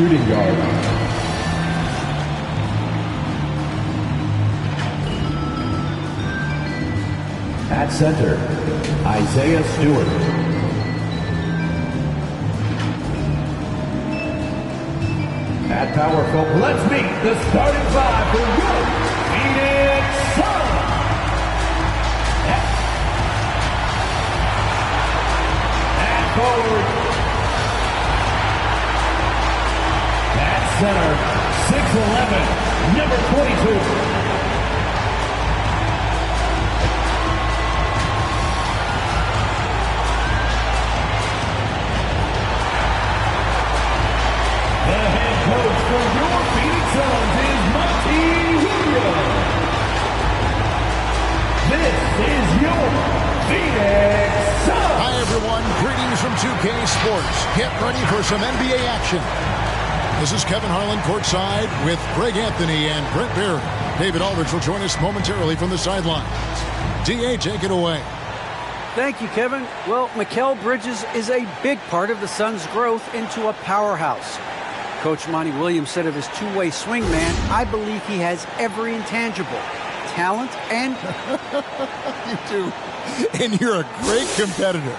shooting guard. At center, Isaiah Stewart. At power forward, let's meet the starting five for your Phoenix Suns. At forward. At center, 6'11", number 22. For your Phoenix Suns is Monty Williams. This is your Phoenix Suns. Hi, everyone. Greetings from 2K Sports. Get ready for some NBA action. This is Kevin Harlan courtside with Greg Anthony and Brent Barry. David Aldridge will join us momentarily from the sidelines. D.A., take it away. Thank you, Kevin. Well, Mikal Bridges is a big part of the Suns' growth into a powerhouse. Coach Monty Williams said of his two-way swing man, I believe he has every intangible, talent and... You do. And you're a great competitor.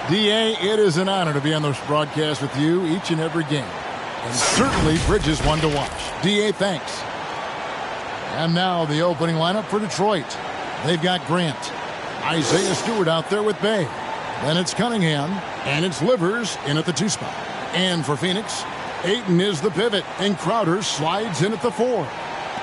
D.A., it is an honor to be on this broadcast with you each and every game. And certainly Bridges one to watch. D.A., thanks. And now the opening lineup for Detroit. They've got Grant. Isaiah Stewart out there with Bay. Then it's Cunningham. And it's Livers in at the 2 spot. And for Phoenix... Ayton is the pivot, and Crowder slides in at the 4.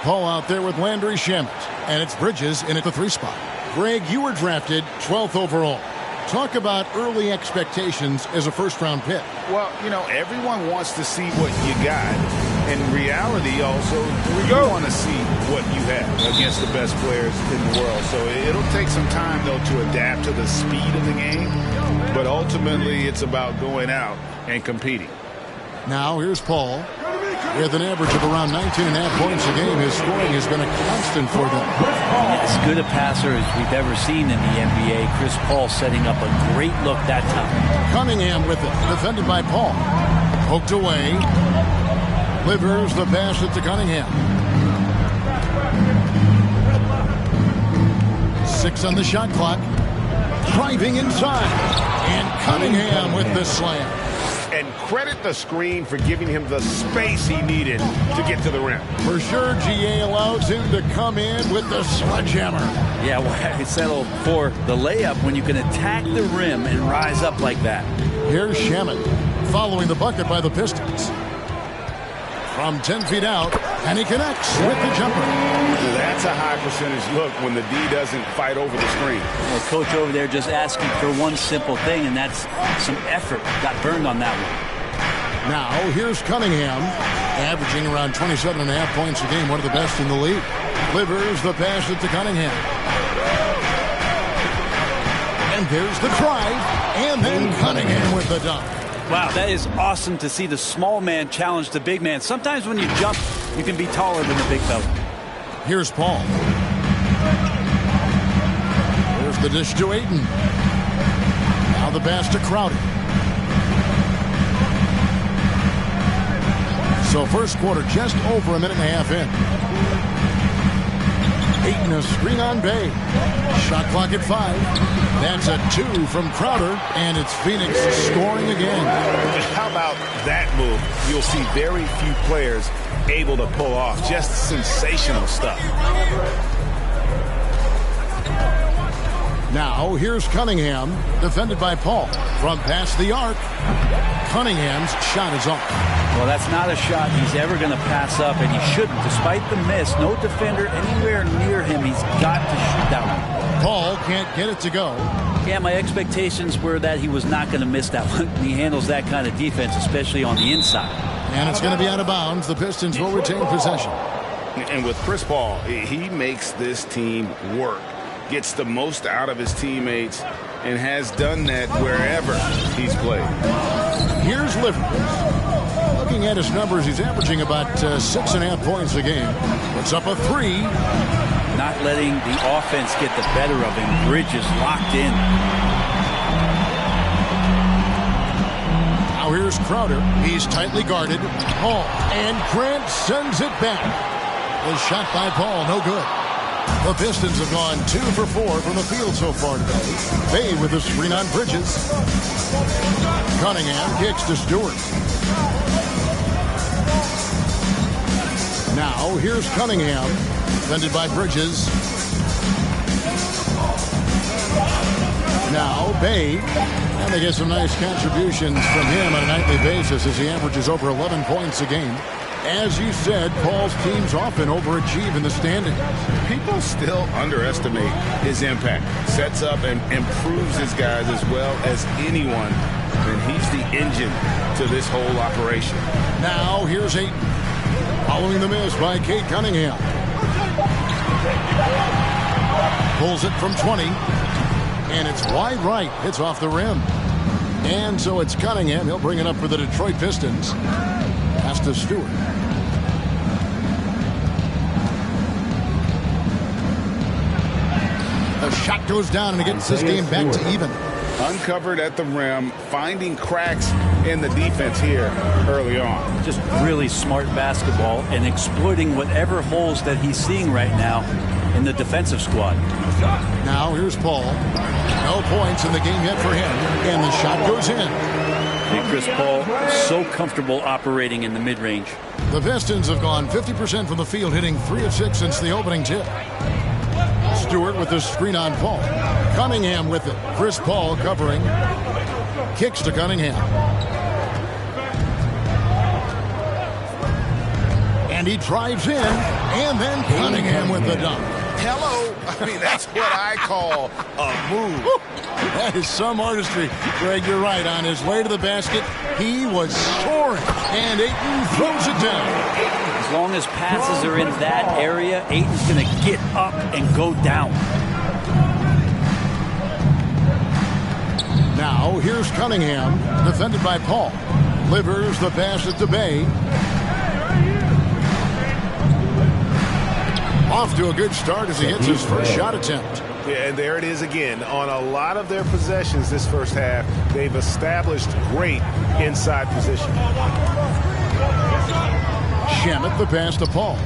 Paul out there with Landry Shamet, and it's Bridges in at the 3 spot. Greg, you were drafted 12th overall. Talk about early expectations as a first-round pick. Well, you know, everyone wants to see what you got. In reality, also, you want to see what you have against the best players in the world. So it'll take some time, though, to adapt to the speed of the game. But ultimately, it's about going out and competing. Now, here's Paul. With an average of around 19.5 points a game, his scoring has been a constant for them. As good a passer as we've ever seen in the NBA. Chris Paul setting up a great look that time. Cunningham with it, defended by Paul. Poked away. Livers the pass it to Cunningham. 6 on the shot clock. Driving inside. And Cunningham with the slam. And credit the screen for giving him the space he needed to get to the rim. For sure, GA allows him to come in with the sledgehammer. Yeah, why settle for the layup when you can attack the rim and rise up like that? Here's Shamet following the bucket by the Pistons. From 10 feet out, and he connects with the jumper. That's a high percentage look when the D doesn't fight over the screen. Well, coach over there just asking for one simple thing, and that's some effort. Got burned on that one. Now, here's Cunningham, averaging around 27.5 points a game, one of the best in the league. Livers the pass it to Cunningham. And there's the drive, and then Cunningham with the dunk. Wow, that is awesome to see the small man challenge the big man. Sometimes when you jump, you can be taller than the big fella. Here's Paul. There's the dish to Ayton. Now the pass to Crowder. So first quarter just over a minute and a half in. Ayton a screen on Bay. Shot clock at 5. That's a 2 from Crowder, and it's Phoenix scoring again. How about that move? You'll see very few players able to pull off. Just sensational stuff. Now here's Cunningham, defended by Paul. From past the arc, Cunningham's shot is off. Well, that's not a shot he's ever going to pass up, and he shouldn't. Despite the miss, no defender anywhere near him. He's got to shoot that one. Paul can't get it to go. Yeah, my expectations were that he was not going to miss that one. He handles that kind of defense, especially on the inside. And it's going to be out of bounds. The Pistons will retain possession. And with Chris Paul, he makes this team work. Gets the most out of his teammates and has done that wherever he's played. Here's Livers. Looking at his numbers, he's averaging about 6.5 points a game. Puts up a 3. Not letting the offense get the better of him. Bridges locked in. Now here's Crowder. He's tightly guarded. Paul. And Grant sends it back. The shot by Paul, no good. The Pistons have gone 2 for 4 from the field so far today. Bay with a screen on Bridges. Cunningham kicks to Stewart. Now here's Cunningham. Defended by Bridges. Now Bay. And they get some nice contributions from him on a nightly basis as he averages over 11 points a game. As you said, Paul's teams often overachieve in the standings. People still underestimate his impact. Sets up and improves his guys as well as anyone. And he's the engine to this whole operation. Now here's Ayton. Following the miss by Kate Cunningham. Pulls it from 20. And it's wide right. Hits off the rim. And so it's Cunningham. He'll bring it up for the Detroit Pistons. Pass to Stewart. The shot goes down and it gets this game back to even. Uncovered at the rim, finding cracks in the defense here early on. Just really smart basketball and exploiting whatever holes that he's seeing right now in the defensive squad. Now here's Paul. No points in the game yet for him. And the shot goes in. And Chris Paul so comfortable operating in the mid-range. The Pistons have gone 50% from the field, hitting 3 of 6 since the opening tip. Stewart with the screen on Paul. Cunningham with it. Chris Paul covering. Kicks to Cunningham. And he drives in. And then Cunningham with the dunk. Hello. I mean, that's what I call a move. That is some artistry. Greg, you're right. On his way to the basket, he was soaring. And Ayton throws it down. As long as passes are in that area, Ayton's going to get up and go down. Now, here's Cunningham, defended by Paul. Delivers the pass to Bay. Off to a good start as he hits his first shot attempt. Yeah, and there it is again. On a lot of their possessions this first half, they've established great inside position. Shamet the pass to Paul.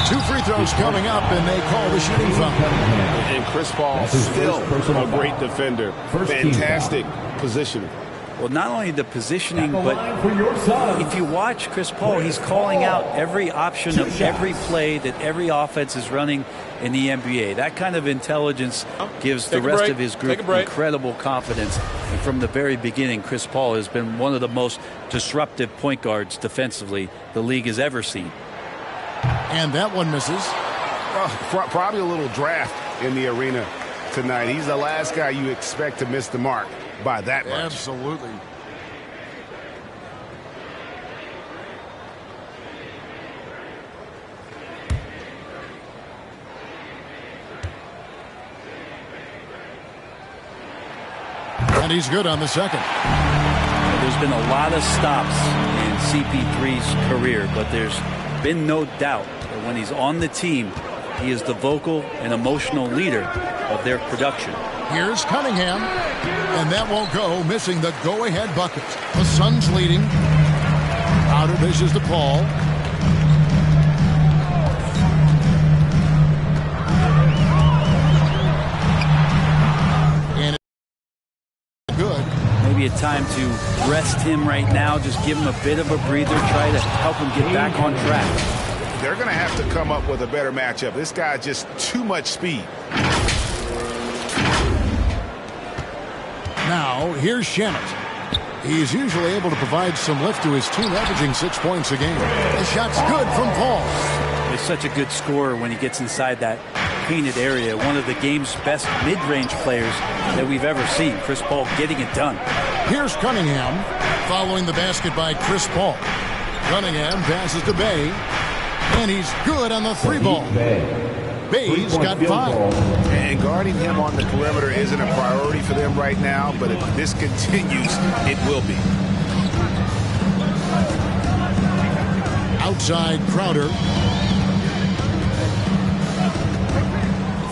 2 free throws coming up, and they call the shooting foul. And Chris Paul still a great defender. Fantastic positioning. Well, not only the positioning, but if you watch Chris Paul, he's calling out every option of every play that every offense is running in the NBA. That kind of intelligence gives the rest of his group incredible confidence. And from the very beginning, Chris Paul has been one of the most disruptive point guards defensively the league has ever seen. And that one misses. Well, probably a little draft in the arena tonight. He's the last guy you expect to miss the mark by that much. Absolutely. And he's good on the second. There's been a lot of stops in CP3's career, but there's been no doubt that when he's on the team, he is the vocal and emotional leader of their production. Here's Cunningham, and that won't go, missing the go-ahead bucket. The Suns leading. Crowder dishes to Paul. And it's good. Maybe a time to rest him right now, just give him a bit of a breather, try to help him get back on track. They're going to have to come up with a better matchup. This guy just too much speed. Now, here's Shamet. He's usually able to provide some lift to his team, averaging 6 points a game. The shot's good from Paul. He's such a good scorer when he gets inside that painted area. One of the game's best mid-range players that we've ever seen. Chris Paul getting it done. Here's Cunningham, following the basket by Chris Paul. Cunningham passes to Bay, and he's good on the 3-ball. Bay's got 5. And guarding him on the perimeter isn't a priority for them right now, but if this continues, it will be. Outside Crowder.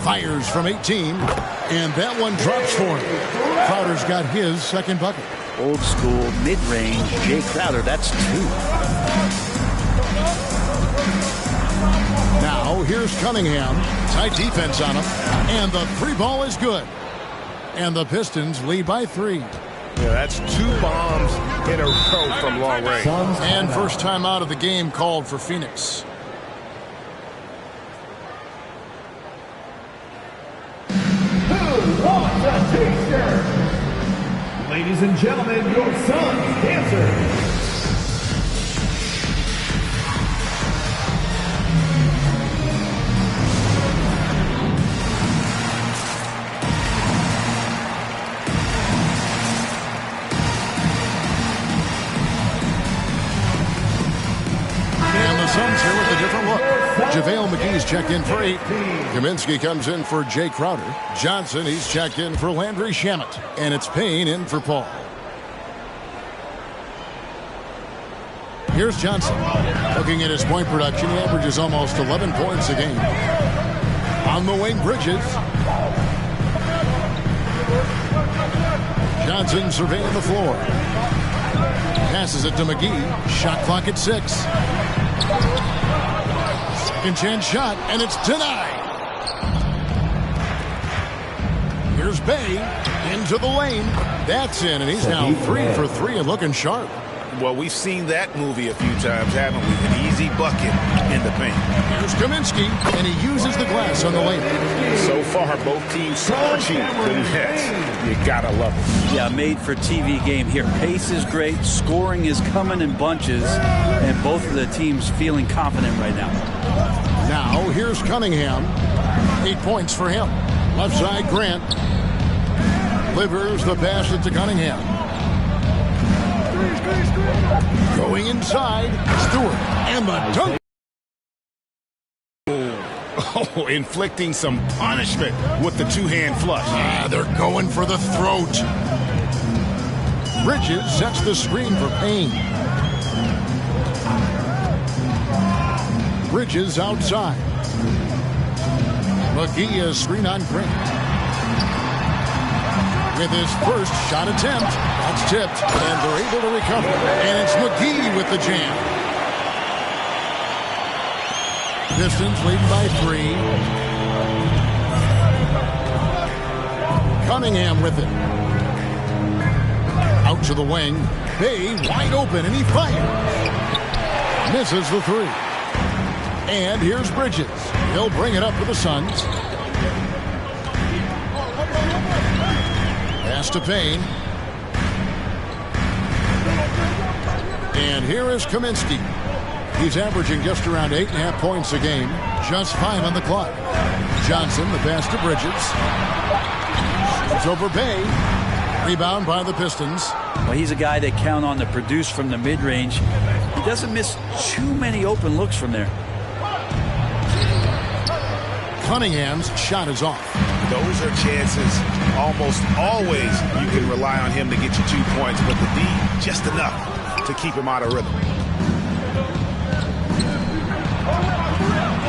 Fires from 18, and that one drops for him. Crowder's got his second bucket. old school, mid-range Jay Crowder. That's 2. Now here's Cunningham. Tight defense on him. And the 3 ball is good. And the Pistons lead by 3. Yeah, that's 2 bombs in a row from long range. And first time out of the game called for Phoenix. Ladies and gentlemen, your son's dancer. And the Suns here with a different look. JaVale McGee's checked in for 8. Kaminsky comes in for Jay Crowder. Johnson, he's checked in for Landry Shamet. And it's Payne in for Paul. Here's Johnson. Looking at his point production, he averages almost 11 points a game. On the wing, Bridges. Johnson surveying the floor. Passes it to McGee. Shot clock at 6. Second chance shot, and it's denied. Here's Bay into the lane. That's in, and he's now 3 for 3 and looking sharp. Well, we've seen that movie a few times, haven't we? An easy bucket in the paint. Here's Kaminsky, and he uses the glass on the lane. So far, both teams scorching the Nets. You gotta love it. Yeah, made for TV game here. Pace is great. Scoring is coming in bunches. And both of the teams feeling confident right now. Now, here's Cunningham. 8 points for him. Left side, Grant. Delivers the pass to Cunningham. Going inside, Stewart, and the dunk. Oh, inflicting some punishment with the 2-hand flush. They're going for the throat. Bridges sets the screen for Payne. Bridges outside. McGee is screen on Grant. With his first shot attempt, that's tipped, and they're able to recover. And it's McGee with the jam. Pistons leading by 3. Cunningham with it. Out to the wing. Bay wide open, and he fires. Misses the 3. And here's Bridges. He'll bring it up for the Suns. Pass to Payne. And here is Kaminsky. He's averaging just around 8.5 points a game. Just 5 on the clock. Johnson, the pass to Bridges. It's over Bay. Rebound by the Pistons. Well, he's a guy they count on to produce from the mid-range. He doesn't miss too many open looks from there. Cunningham's shot is off. Those are chances almost always you can rely on him to get you 2 points, but the D, just enough to keep him out of rhythm.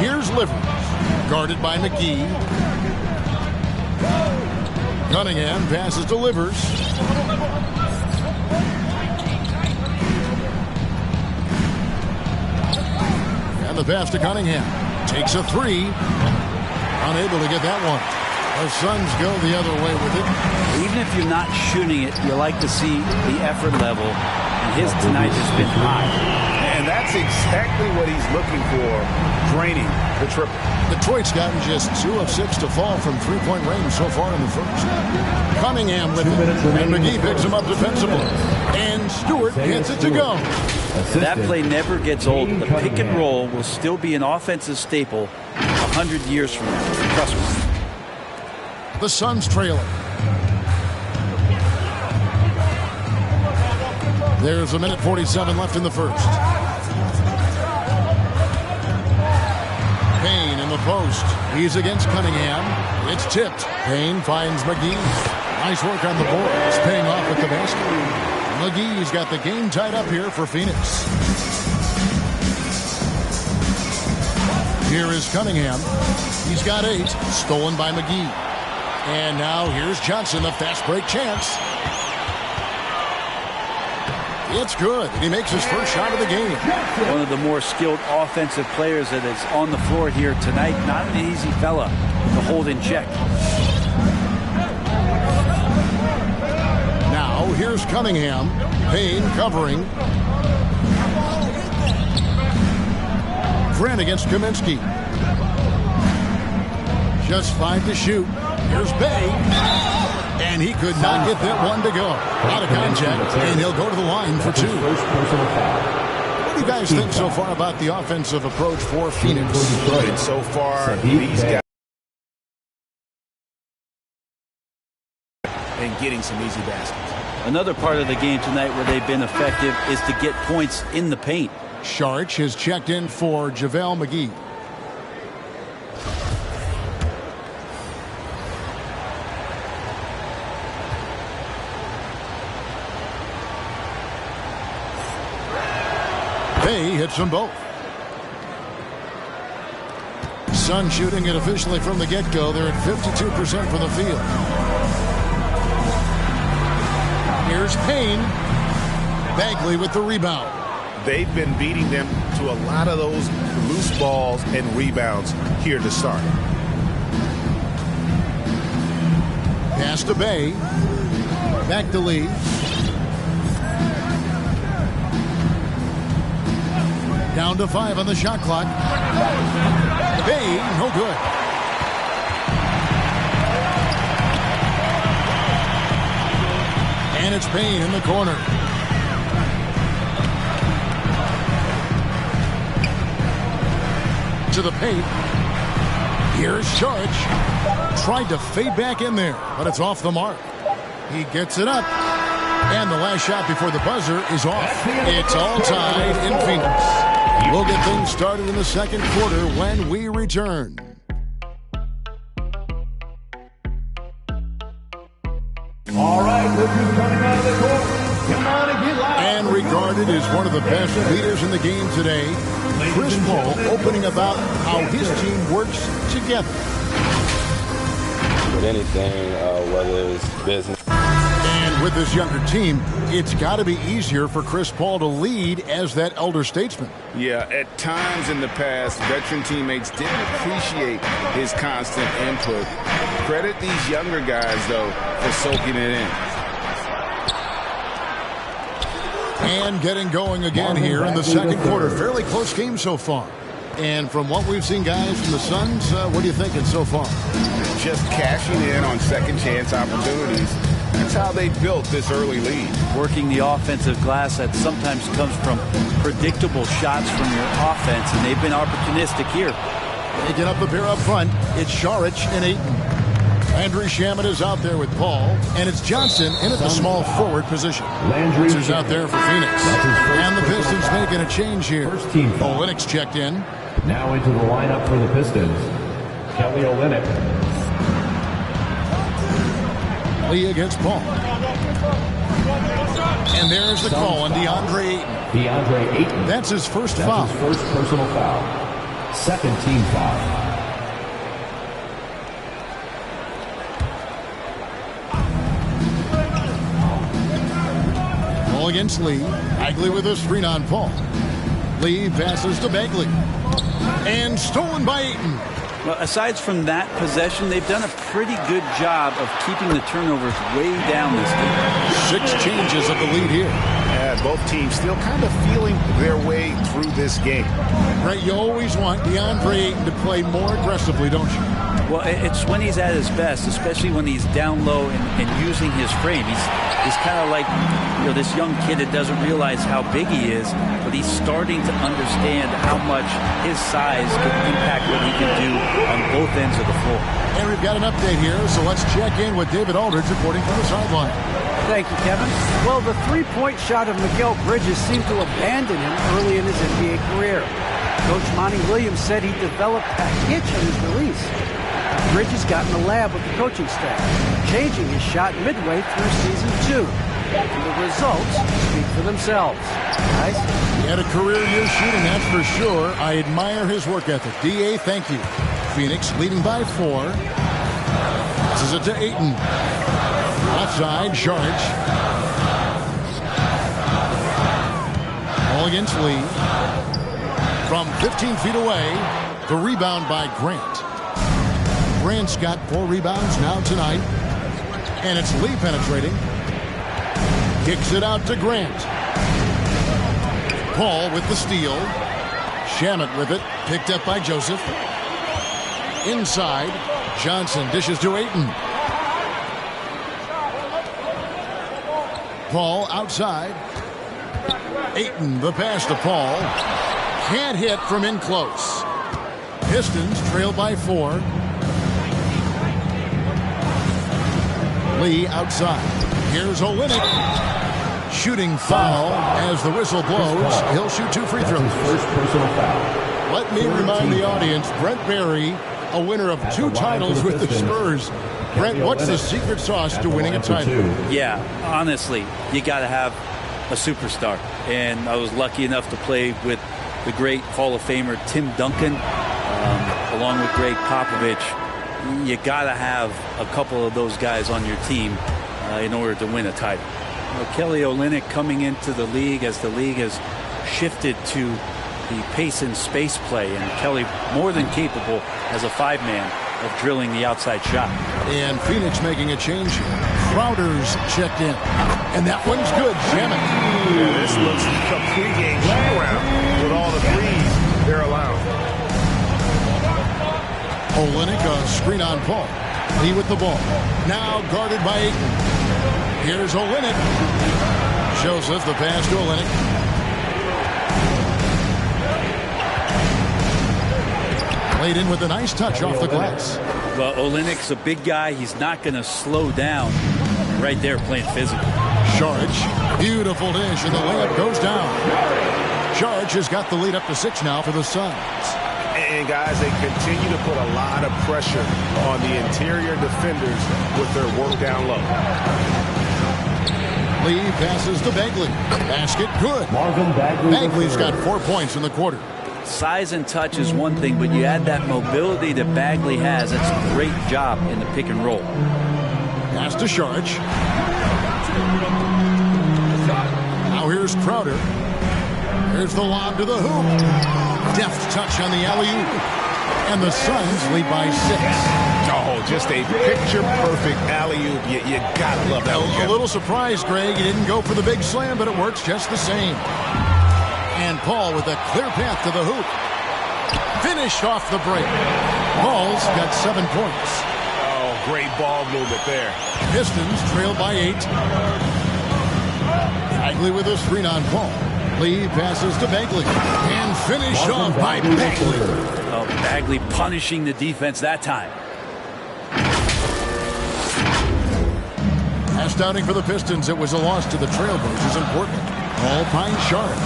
Here's Livers, guarded by McGee. Cunningham passes to Livers. And the pass to Cunningham. Takes a 3. Unable to get that one. The Suns go the other way with it. Even if you're not shooting it, you like to see the effort level. And his tonight has been high. And that's exactly what he's looking for, draining the triple. Detroit's gotten just 2 of 6 to fall from 3-point range so far in the first. Cunningham with it. And McGee picks him up defensively. And Stewart gets it to go. That play never gets old. The pick and roll will still be an offensive staple 100 years from now. Trust me. The Suns trailing. There's a minute 47 left in the first. Payne in the post. He's against Cunningham. It's tipped. Payne finds McGee. Nice work on the boards. Paying off with the basket. McGee's got the game tied up here for Phoenix. Here is Cunningham. He's got 8. Stolen by McGee. And now here's Johnson, the fast break chance. It's good. He makes his first shot of the game. One of the more skilled offensive players that is on the floor here tonight. Not an easy fella to hold in check. Now, here's Cunningham. Payne covering. Grant against Kaminsky. Just 5 to shoot. Here's Bay. And he could not get that one to go. Out of contact, and he'll go to the line for 2. What do you guys think so far about the offensive approach for Phoenix? Good so far. These guys and getting some easy baskets. Another part of the game tonight where they've been effective is to get points in the paint. Sharch has checked in for JaVale McGee. Bay hits them both. Sun shooting it officially from the get-go. They're at 52% from the field. Here's Payne. Bagley with the rebound. They've been beating them to a lot of those loose balls and rebounds here to start. Pass to Bay. Back to Lee. Down to 5 on the shot clock. Bay, no good. And it's Payne in the corner. To the paint. Here's Sharch. Tried to fade back in there, but it's off the mark. He gets it up. And the last shot before the buzzer is off. It's all tied in Phoenix. We'll get things started in the second quarter when we return. All right, look who's coming out of the court. Come on and get loud. And regarded as one of the best leaders in the game today, Chris Paul opening about how his team works together. With anything, whether it's business. And with this younger team, it's got to be easier for Chris Paul to lead as that elder statesman. Yeah, at times in the past, veteran teammates didn't appreciate his constant input. Credit these younger guys, though, for soaking it in. And getting going again here in the second quarter. Fairly close game so far. And from what we've seen, guys, from the Suns, what are you thinking so far? Just cashing in on second chance opportunities. That's how they built this early lead. Working the offensive glass that sometimes comes from predictable shots from your offense, and they've been opportunistic here. They get up the pair up front. It's Saric and Ayton. Landry Shamet is out there with Paul, and it's Johnson in at the small forward position. Landry's out there for Phoenix. And the Pistons making a change here. First team foul. Olynyk checked in. Now into the lineup for the Pistons, Kelly Olynyk. Lee against Paul. And there's the call on DeAndre Ayton. DeAndre Ayton. That's his first That's foul. his first personal foul. Second team foul. Paul against Lee. Bagley with a screen on Paul. Lee passes to Bagley. And stolen by Ayton. Well, aside from that possession, they've done a pretty good job of keeping the turnovers way down this game. 6 changes of the lead here. Yeah, both teams still kind of feeling their way through this game. Right, you always want DeAndre Ayton to play more aggressively, don't you? Well, it's when he's at his best, especially when he's down low and using his frame. He's kind of like, you know, this young kid that doesn't realize how big he is, but he's starting to understand how much his size can impact what he can do on both ends of the floor. And we've got an update here, so let's check in with David Aldridge reporting from the sideline. Thank you, Kevin. Well, the three-point shot of Mikal Bridges seemed to abandon him early in his NBA career. Coach Monty Williams said he developed a hitch on his release. Bridges got in the lab with the coaching staff, changing his shot midway through season 2. And the results speak for themselves. Guys? He had a career year shooting, that's for sure. I admire his work ethic. D.A., thank you. Phoenix leading by 4. This is it to Ayton. Outside, Saric. Ball against Lee. From 15 feet away, the rebound by Grant. Grant's got 4 rebounds now tonight. And it's Lee penetrating. Kicks it out to Grant. Paul with the steal. Shamet with it. Picked up by Joseph. Inside. Johnson dishes to Ayton. Paul outside. Ayton, the pass to Paul. Can't hit from in close. Pistons trail by 4. Lee outside. Here's Olynyk. Shooting foul as the whistle blows. He'll shoot 2 free throws. First personal foul. Let me remind the audience, Brent Barry, a winner of 2 titles with the Spurs. Brent, what's the secret sauce to winning a title? Yeah, honestly, you got to have a superstar. And I was lucky enough to play with the great Hall of Famer Tim Duncan, along with Greg Popovich. You got to have a couple of those guys on your team in order to win a title. Kelly Olynyk coming into the league as the league has shifted to the pace and space play, and Kelly more than capable as a 5-man of drilling the outside shot. And Phoenix making a change here. Crowder's checked in. And that one's good. Shamet. Yeah, this looks like a pregame shoot-around with all the threes they're allowed. Olynyk, a screen on Paul. Lee with the ball. Now guarded by Ayton. Here's Olynyk. Joseph, the pass to Olynyk. Laid in with a nice touch off the glass. Well, Olynyk's a big guy. He's not going to slow down. Right there playing physical. Saric, beautiful dish, and the layup goes down. Saric has got the lead up to 6 now for the Suns. And guys, they continue to put a lot of pressure on the interior defenders with their work down low. Lee passes to Bagley. Basket good. Bagley's got 4 points in the quarter. Size and touch is one thing, but you add that mobility that Bagley has. That's a great job in the pick and roll. Pass to Saric. Now here's Crowder. Here's the lob to the hoop. Deft touch on the alley-oop. And the Suns lead by 6. Oh, just a picture-perfect alley-oop. You gotta love that. A little surprised, Greg. He didn't go for the big slam, but it works just the same. And Paul with a clear path to the hoop. Finished off the break. Paul's got 7 points. Oh, great ball movement there. Pistons trail by 8. Bagley with a screen on Paul. Lee passes to Bagley. And finished off by Bagley. Oh, Bagley punishing the defense that time. Last outing for the Pistons. It was a loss to the Trailblazers in Portland. All by Saric.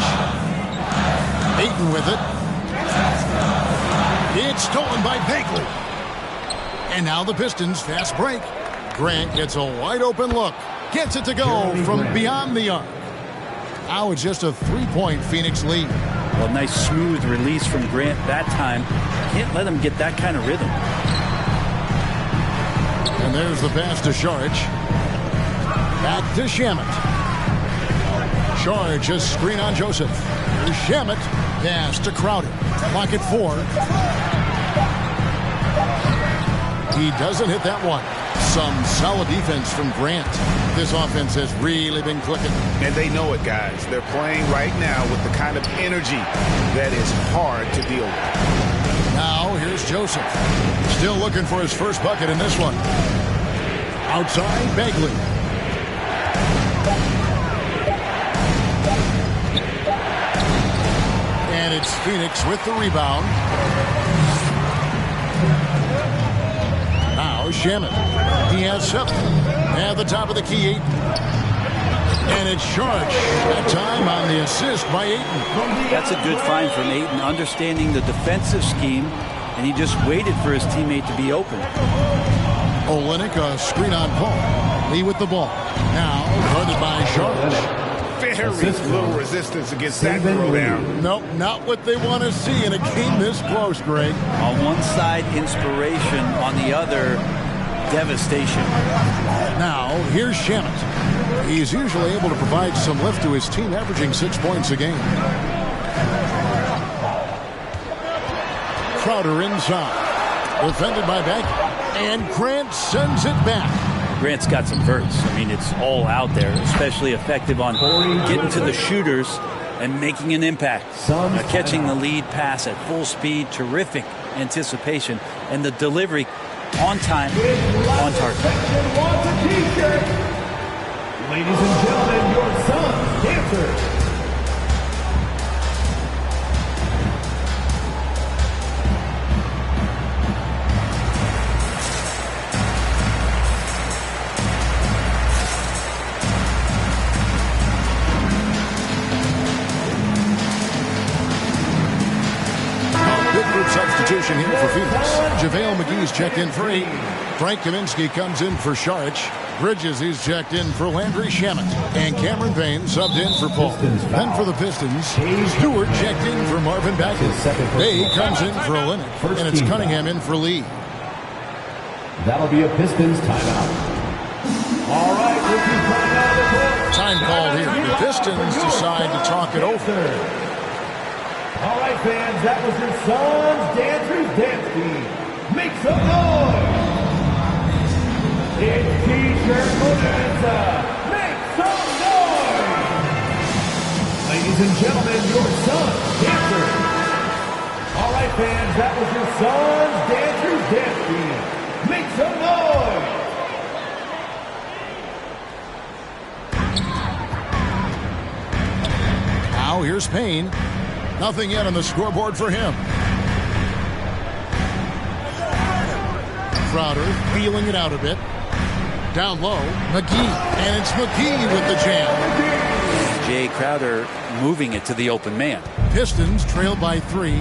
Ayton with it. It's stolen by Bagley. And now the Pistons fast break. Grant gets a wide open look. Gets it to go from beyond the arc. Now it's just a 3-point Phoenix lead. Well, nice smooth release from Grant that time. Can't let him get that kind of rhythm. And there's the pass to Saric. Back to Shamet. Saric just screen on Joseph. Here's Shamet. Pass to Crowder. Clock at 4. He doesn't hit that one. Some solid defense from Grant. This offense has really been clicking. And they know it, guys. They're playing right now with the kind of energy that is hard to deal with. Now here's Joseph. Still looking for his first bucket in this one. Outside, Bagley. And it's Phoenix with the rebound. Now Shamet. He has 7. At the top of the key, 8. And it's Saric. That time on the assist by Ayton. That's a good find from Ayton, understanding the defensive scheme, and he just waited for his teammate to be open. Olynyk, a screen on Paul. Lee with the ball. Now guarded by Saric. Very little resistance against that throw down. Nope, not what they want to see in a game this close, Greg. On one side, inspiration. On the other, devastation. Now, here's Shamet. He's usually able to provide some lift to his team, averaging 6 points a game. Crowder inside. Defended by Beck. And Grant sends it back. Grant's got some verts. I mean, it's all out there, especially effective on getting to the shooters and making an impact. Catching the lead pass at full speed, terrific anticipation, and the delivery on time, on target. Ladies and gentlemen, your son's dancer. Substitution here for Phoenix. JaVale McGee's checked in for 8. Frank Kaminsky comes in for Saric. Bridges is checked in for Landry Shamet. And Cameron Payne subbed in for Paul. Then for the Pistons, Stewart checked in for Marvin Bagley. Bay comes in for Olynyk. And it's Cunningham in for Lee. That'll be a Pistons timeout. All right, rookie timeout. Time called here. The Pistons decide to talk it over. All right, fans, that was your son's dancer's dance team. Make some noise! It's T-shirt Bonanza. Make some noise! Ladies and gentlemen, your son's dancer. All right, fans, that was your son's dancer's dance team. Make some noise! Now here's Payne. Nothing yet on the scoreboard for him. Crowder feeling it out a bit. Down low, McGee. And it's McGee with the jam. Jay Crowder moving it to the open man. Pistons trail by 3.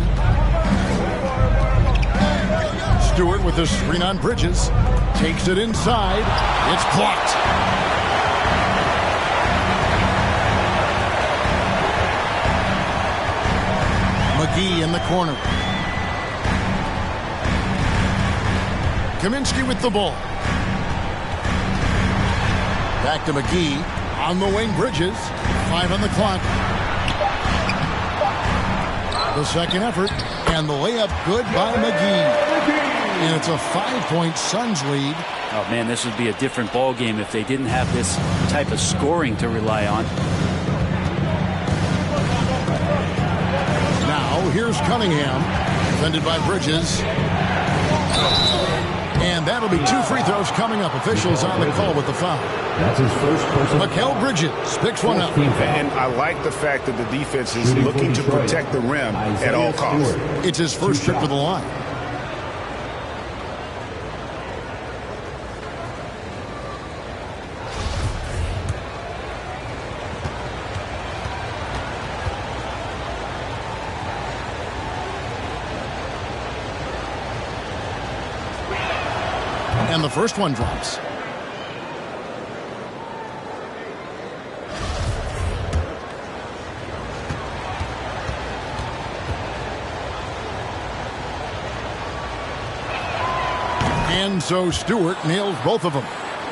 Stewart with the screen on Bridges. Takes it inside. It's blocked. McGee in the corner. Kaminsky with the ball. Back to McGee. On the wing, Bridges. 5 on the clock. The second effort. And the layup good by McGee. And it's a 5-point Suns lead. Oh, man, this would be a different ball game if they didn't have this type of scoring to rely on. Here's Cunningham, defended by Bridges. And that'll be 2 free throws coming up. Officials on the call with the foul. That's his first person. Mikal Bridges picks one up. And I like the fact that the defense is looking to protect the rim at all costs. It's his first trip to the line. And the first one drops. And so Stewart nails both of them.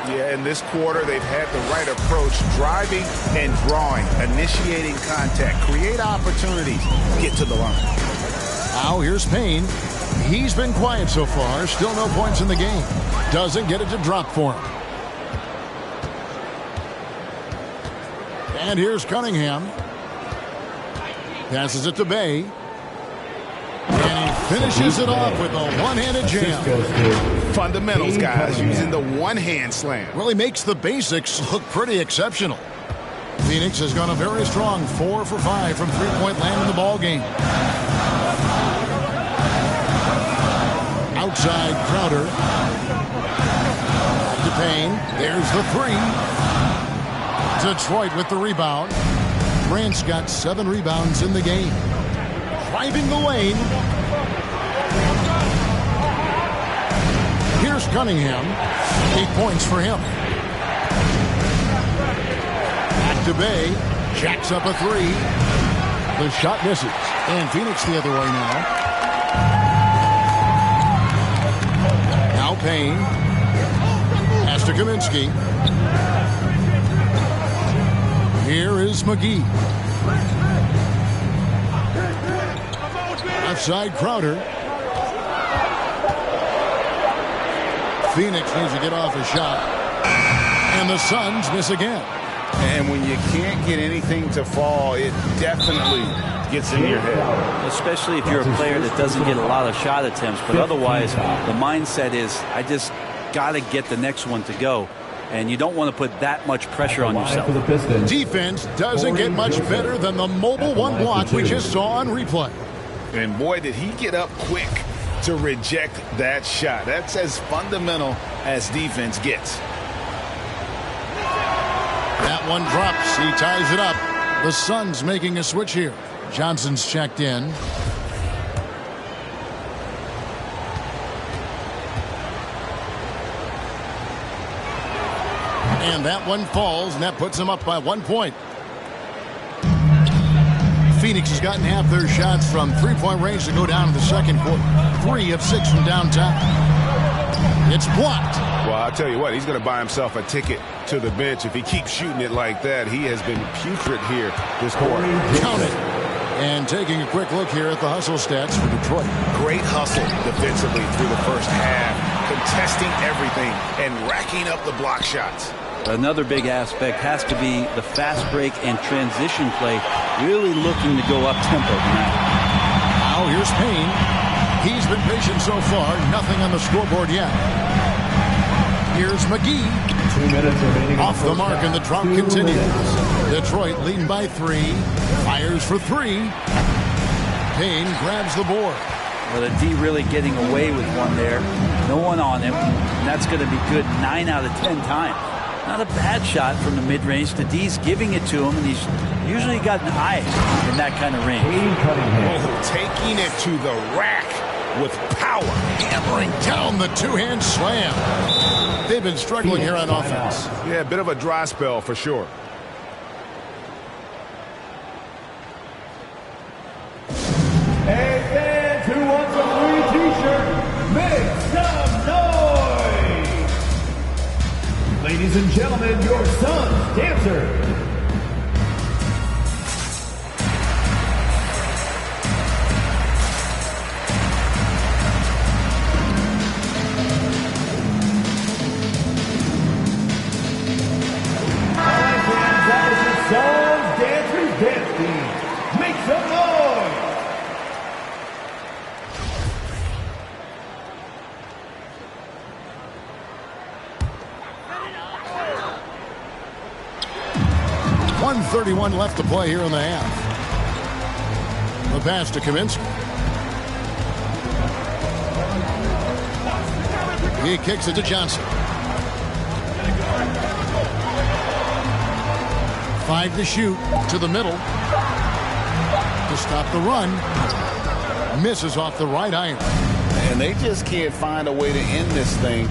Yeah, in this quarter, they've had the right approach, driving and drawing, initiating contact, create opportunities, get to the line. Now here's Payne. He's been quiet so far. Still no points in the game. Doesn't get it to drop for him. And here's Cunningham. Passes it to Bay. And he finishes it off with a one-handed jam. Fundamentals, guys, using the one-hand slam. Well, he makes the basics look pretty exceptional. Phoenix has gone a very strong 4 for 5 from three-point land in the ball game. Outside Crowder. Back to Payne. There's the 3. Detroit with the rebound. Grant's got 7 rebounds in the game. Driving the lane. Here's Cunningham. 8 points for him. Back to Bay. Jacks up a 3. The shot misses. And Phoenix the other way now. Now Payne. Pass to Kaminsky. Here is McGee. Outside Crowder. Phoenix needs to get off a shot. And the Suns miss again. And when you can't get anything to fall, it definitely gets in your head. Especially if you're a player that doesn't get a lot of shot attempts. But otherwise, the mindset is, I just got to get the next one to go. And you don't want to put that much pressure on yourself. Defense doesn't get much better than the mobile one block we just saw on replay. And boy, did he get up quick to reject that shot. That's as fundamental as defense gets. That one drops. He ties it up. The Suns making a switch here. Johnson's checked in. And that one falls, and that puts them up by 1 point. Phoenix has gotten half their shots from three-point range to go down to the second quarter. 3 of 6 from downtown. It's blocked. Well, I'll tell you what, he's going to buy himself a ticket to the bench. If he keeps shooting it like that, he has been putrid here this quarter. Count it. And taking a quick look here at the hustle stats for Detroit. Great hustle defensively through the first half, contesting everything and racking up the block shots. Another big aspect has to be the fast break and transition play, really looking to go up-tempo tonight. Now here's Payne. He's been patient so far, nothing on the scoreboard yet. Here's McGee. 2 minutes remaining. Off the mark, and the drought continues. Detroit leading by 3. Fires for 3. Payne grabs the board. Well, the D really getting away with one there. No one on him. And that's going to be good 9 out of 10 times. Not a bad shot from the mid-range. The D's giving it to him, and he's usually got an eye in that kind of range. Oh, taking it to the rack with power. Hammering down the two-hand slam. They've been struggling here on offense. Yeah, a bit of a dry spell for sure. Hey, fans who wants a free t-shirt, make some noise! Ladies and gentlemen, your son's dancer. Son's Dancers Dance Team. Make some noise! .131 left to play here in the half. The pass to Kaminsky. He kicks it to Johnson. 5 to shoot to the middle to stop the run. Misses off the right iron. And they just can't find a way to end this thing.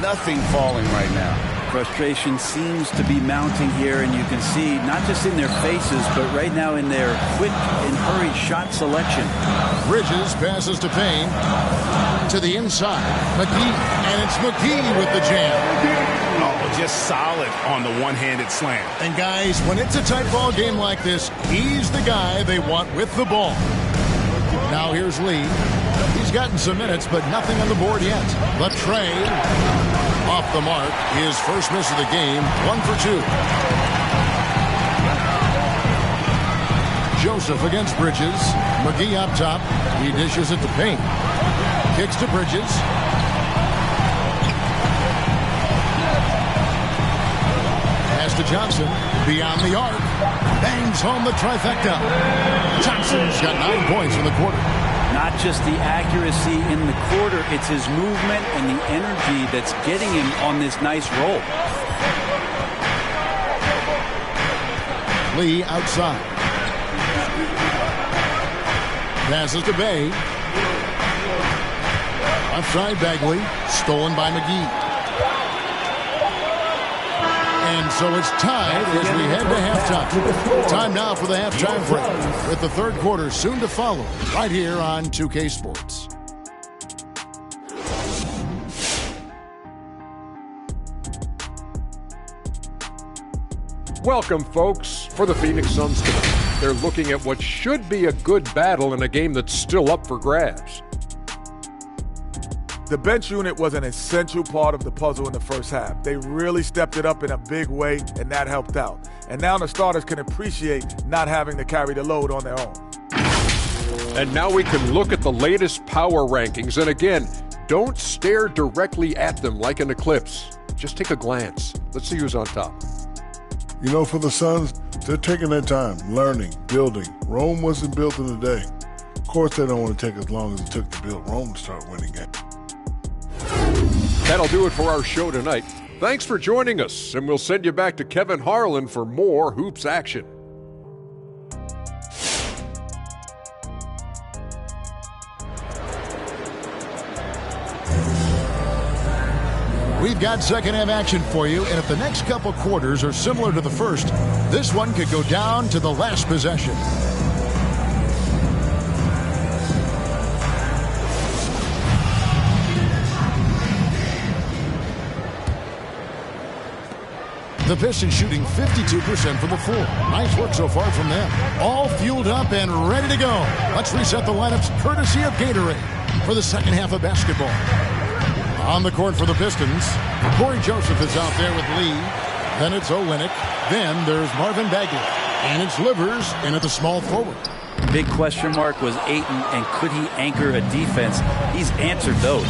Nothing falling right now. Frustration seems to be mounting here, and you can see not just in their faces, but right now in their quick and hurried shot selection. Bridges passes to Payne. To the inside. McGee. And it's McGee with the jam. Oh, just solid on the one-handed slam. And guys, when it's a tight ball game like this, he's the guy they want with the ball. Now here's Lee. He's gotten some minutes, but nothing on the board yet. The trade off the mark. His first miss of the game, 1 for 2. Joseph against Bridges. McGee up top. He dishes it to Payne. Kicks to Bridges. Pass to Johnson. Beyond the arc. Bangs home the trifecta. Johnson's got 9 points in the quarter. Not just the accuracy in the quarter, it's his movement and the energy that's getting him on this nice roll. Lee outside. Passes to Bay. Outside Bagley. Stolen by McGee. And so it's tied as we head to halftime. Time now for the halftime break, with the third quarter soon to follow, right here on 2K Sports. Welcome, folks, for the Phoenix Suns tonight. They're looking at what should be a good battle in a game that's still up for grabs. The bench unit was an essential part of the puzzle in the first half. They really stepped it up in a big way, and that helped out. And now the starters can appreciate not having to carry the load on their own. And now we can look at the latest power rankings. And again, don't stare directly at them like an eclipse. Just take a glance. Let's see who's on top. You know, for the Suns, they're taking their time, learning, building. Rome wasn't built in a day. Of course, they don't want to take as long as it took to build Rome to start winning games. That'll do it for our show tonight. Thanks for joining us, and we'll send you back to Kevin Harlan for more hoops action. We've got second half action for you, and if the next couple quarters are similar to the first, this one could go down to the last possession. The Pistons shooting 52% from the floor. Nice work so far from them. All fueled up and ready to go. Let's reset the lineups courtesy of Gatorade for the second half of basketball. On the court for the Pistons, Corey Joseph is out there with Lee. Then it's Olynyk. Then there's Marvin Bagley. And it's Livers in at the small forward. Big question mark was Ayton, and could he anchor a defense? He's answered those.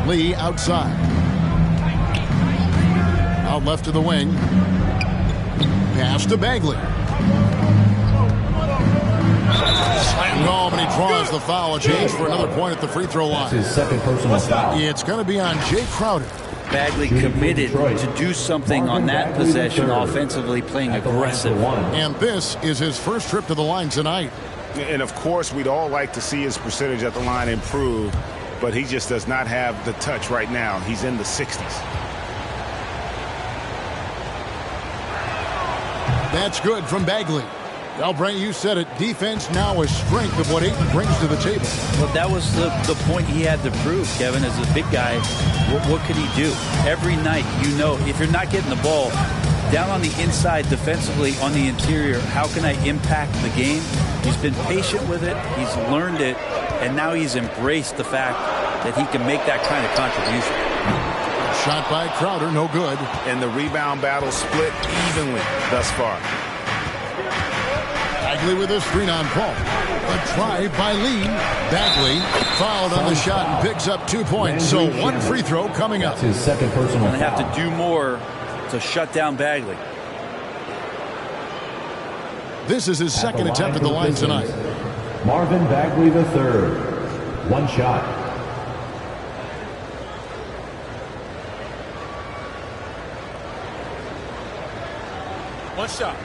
Lee outside. Out left to the wing. Pass to Bagley. Slammed home, and he draws the foul. A change for another point at the free throw line. That's his second personal foul. It's going to be on Jay Crowder. Bagley committed to do something on that possession offensively, playing aggressive. And this is his first trip to the line tonight. And, of course, we'd all like to see his percentage at the line improve, but he just does not have the touch right now. He's in the 60s. That's good from Bagley. Well, Brent, you said it. Defense now is strength of what Ayton brings to the table. Well, that was the point he had to prove, Kevin, as a big guy. What could he do? Every night, you know, if you're not getting the ball down on the inside defensively on the interior, how can I impact the game? He's been patient with it. He's learned it. And now he's embraced the fact that he can make that kind of contribution. Shot by Crowder, no good. And the rebound battle split evenly thus far. Bagley with his screen on Paul. A drive by Lee. Bagley fouled on the shot and picks up 2 points. So one free throw coming up. That's his second personal foul. Going to have to do more to shut down Bagley. This is his second attempt at the line tonight. Marvin Bagley III. One shot. One shot.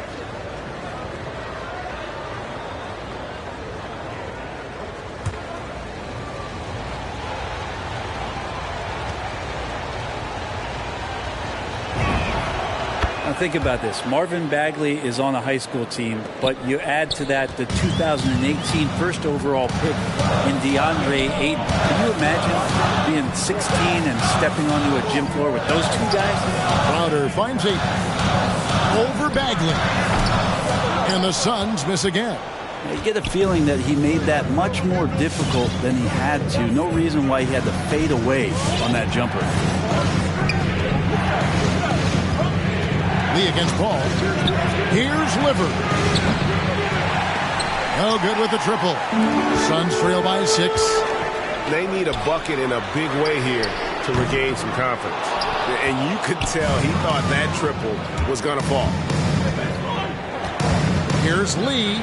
Now think about this. Marvin Bagley is on a high school team, but you add to that the 2018 first overall pick in DeAndre Ayton. Can you imagine being 16 and stepping onto a gym floor with those two guys? Crowder finds Ayton. Over Bagley. And the Suns miss again. You get a feeling that he made that much more difficult than he had to. No reason why he had to fade away on that jumper. Lee against Paul. Here's Liver. No good with the triple. Suns trail by 6. They need a bucket in a big way here to regain some confidence. And you could tell he thought that triple was going to fall. Here's Lee.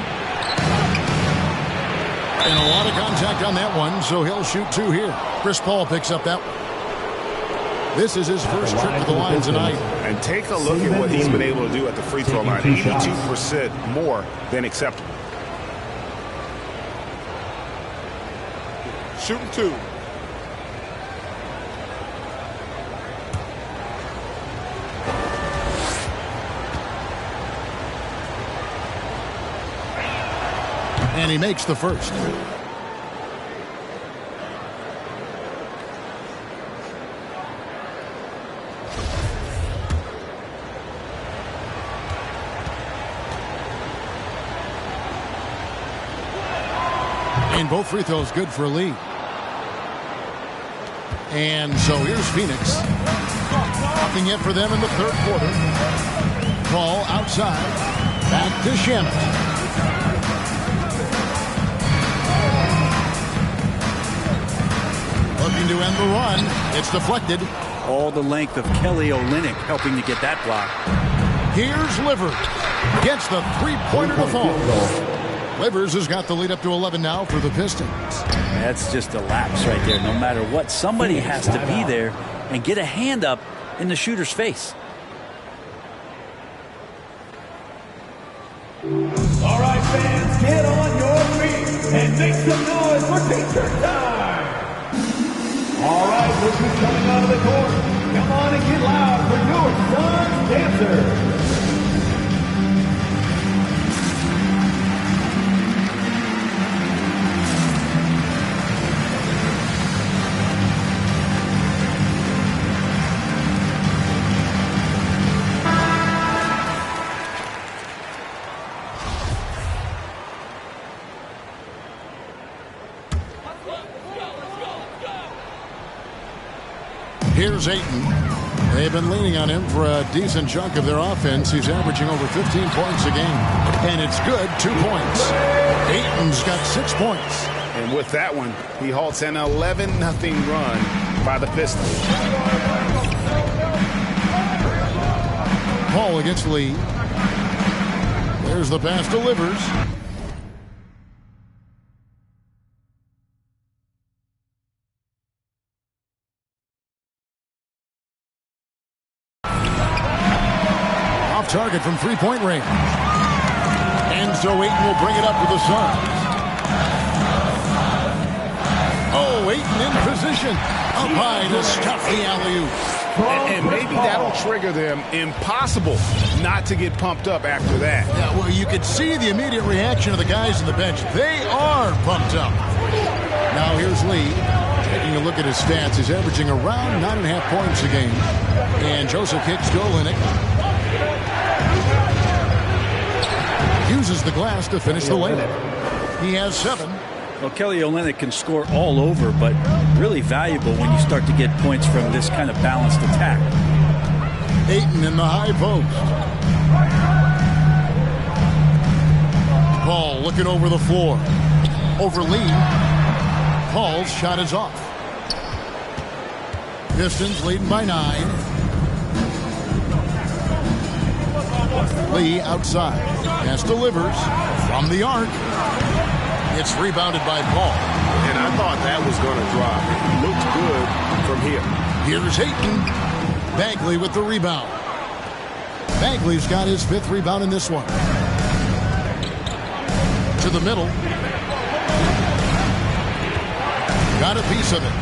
And a lot of contact on that one, so he'll shoot 2 here. Chris Paul picks up that one. This is his first trip to the line tonight. And take a look at what he's been able to do at the free throw line. 82% more than acceptable. Shooting 2. And he makes the first. And both free throws good for Lee. And so here's Phoenix. Nothing yet for them in the third quarter. Ball outside. Back to Shannon. Looking to end the run. It's deflected. All the length of Kelly Olynyk helping to get that block. Here's Livers. Gets the three-pointer to fall. Livers has got the lead up to 11 now for the Pistons. That's just a lapse right there. No matter what, somebody has to be there and get a hand up in the shooter's face. All right, fans, get on your feet and make some noise for teacher time. All right, this is coming out of the court. Come on and get loud for your son's dancer. Here's Ayton. They've been leaning on him for a decent chunk of their offense. He's averaging over 15 points a game. And it's good, 2 points. Ayton's got 6 points. And with that one, he halts an 11-0 run by the Pistons. Paul against Lee. There's the pass to Livers. Target from three-point range. And so Ayton will bring it up for the Suns. Oh, Ayton in position. Up high to stop the alley-oop. And maybe that'll trigger them. Impossible not to get pumped up after that. Yeah, well, you could see the immediate reaction of the guys on the bench. They are pumped up. Now here's Lee. Taking a look at his stats. He's averaging around 9.5 points a game. And Joseph kicks to Olynyk. Uses the glass to finish the layup. He has 7. Well, Kelly Olynyk can score all over, but really valuable when you start to get points from this kind of balanced attack. Ayton in the high post. Paul looking over the floor. Over Lee. Paul's shot is off. Pistons leading by 9. Lee outside. Pass delivers from the arc. It's rebounded by Paul. And I thought that was going to drop. It looked good from here. Here's Ayton. Bagley with the rebound. Bagley's got his 5th rebound in this one. To the middle. Got a piece of it.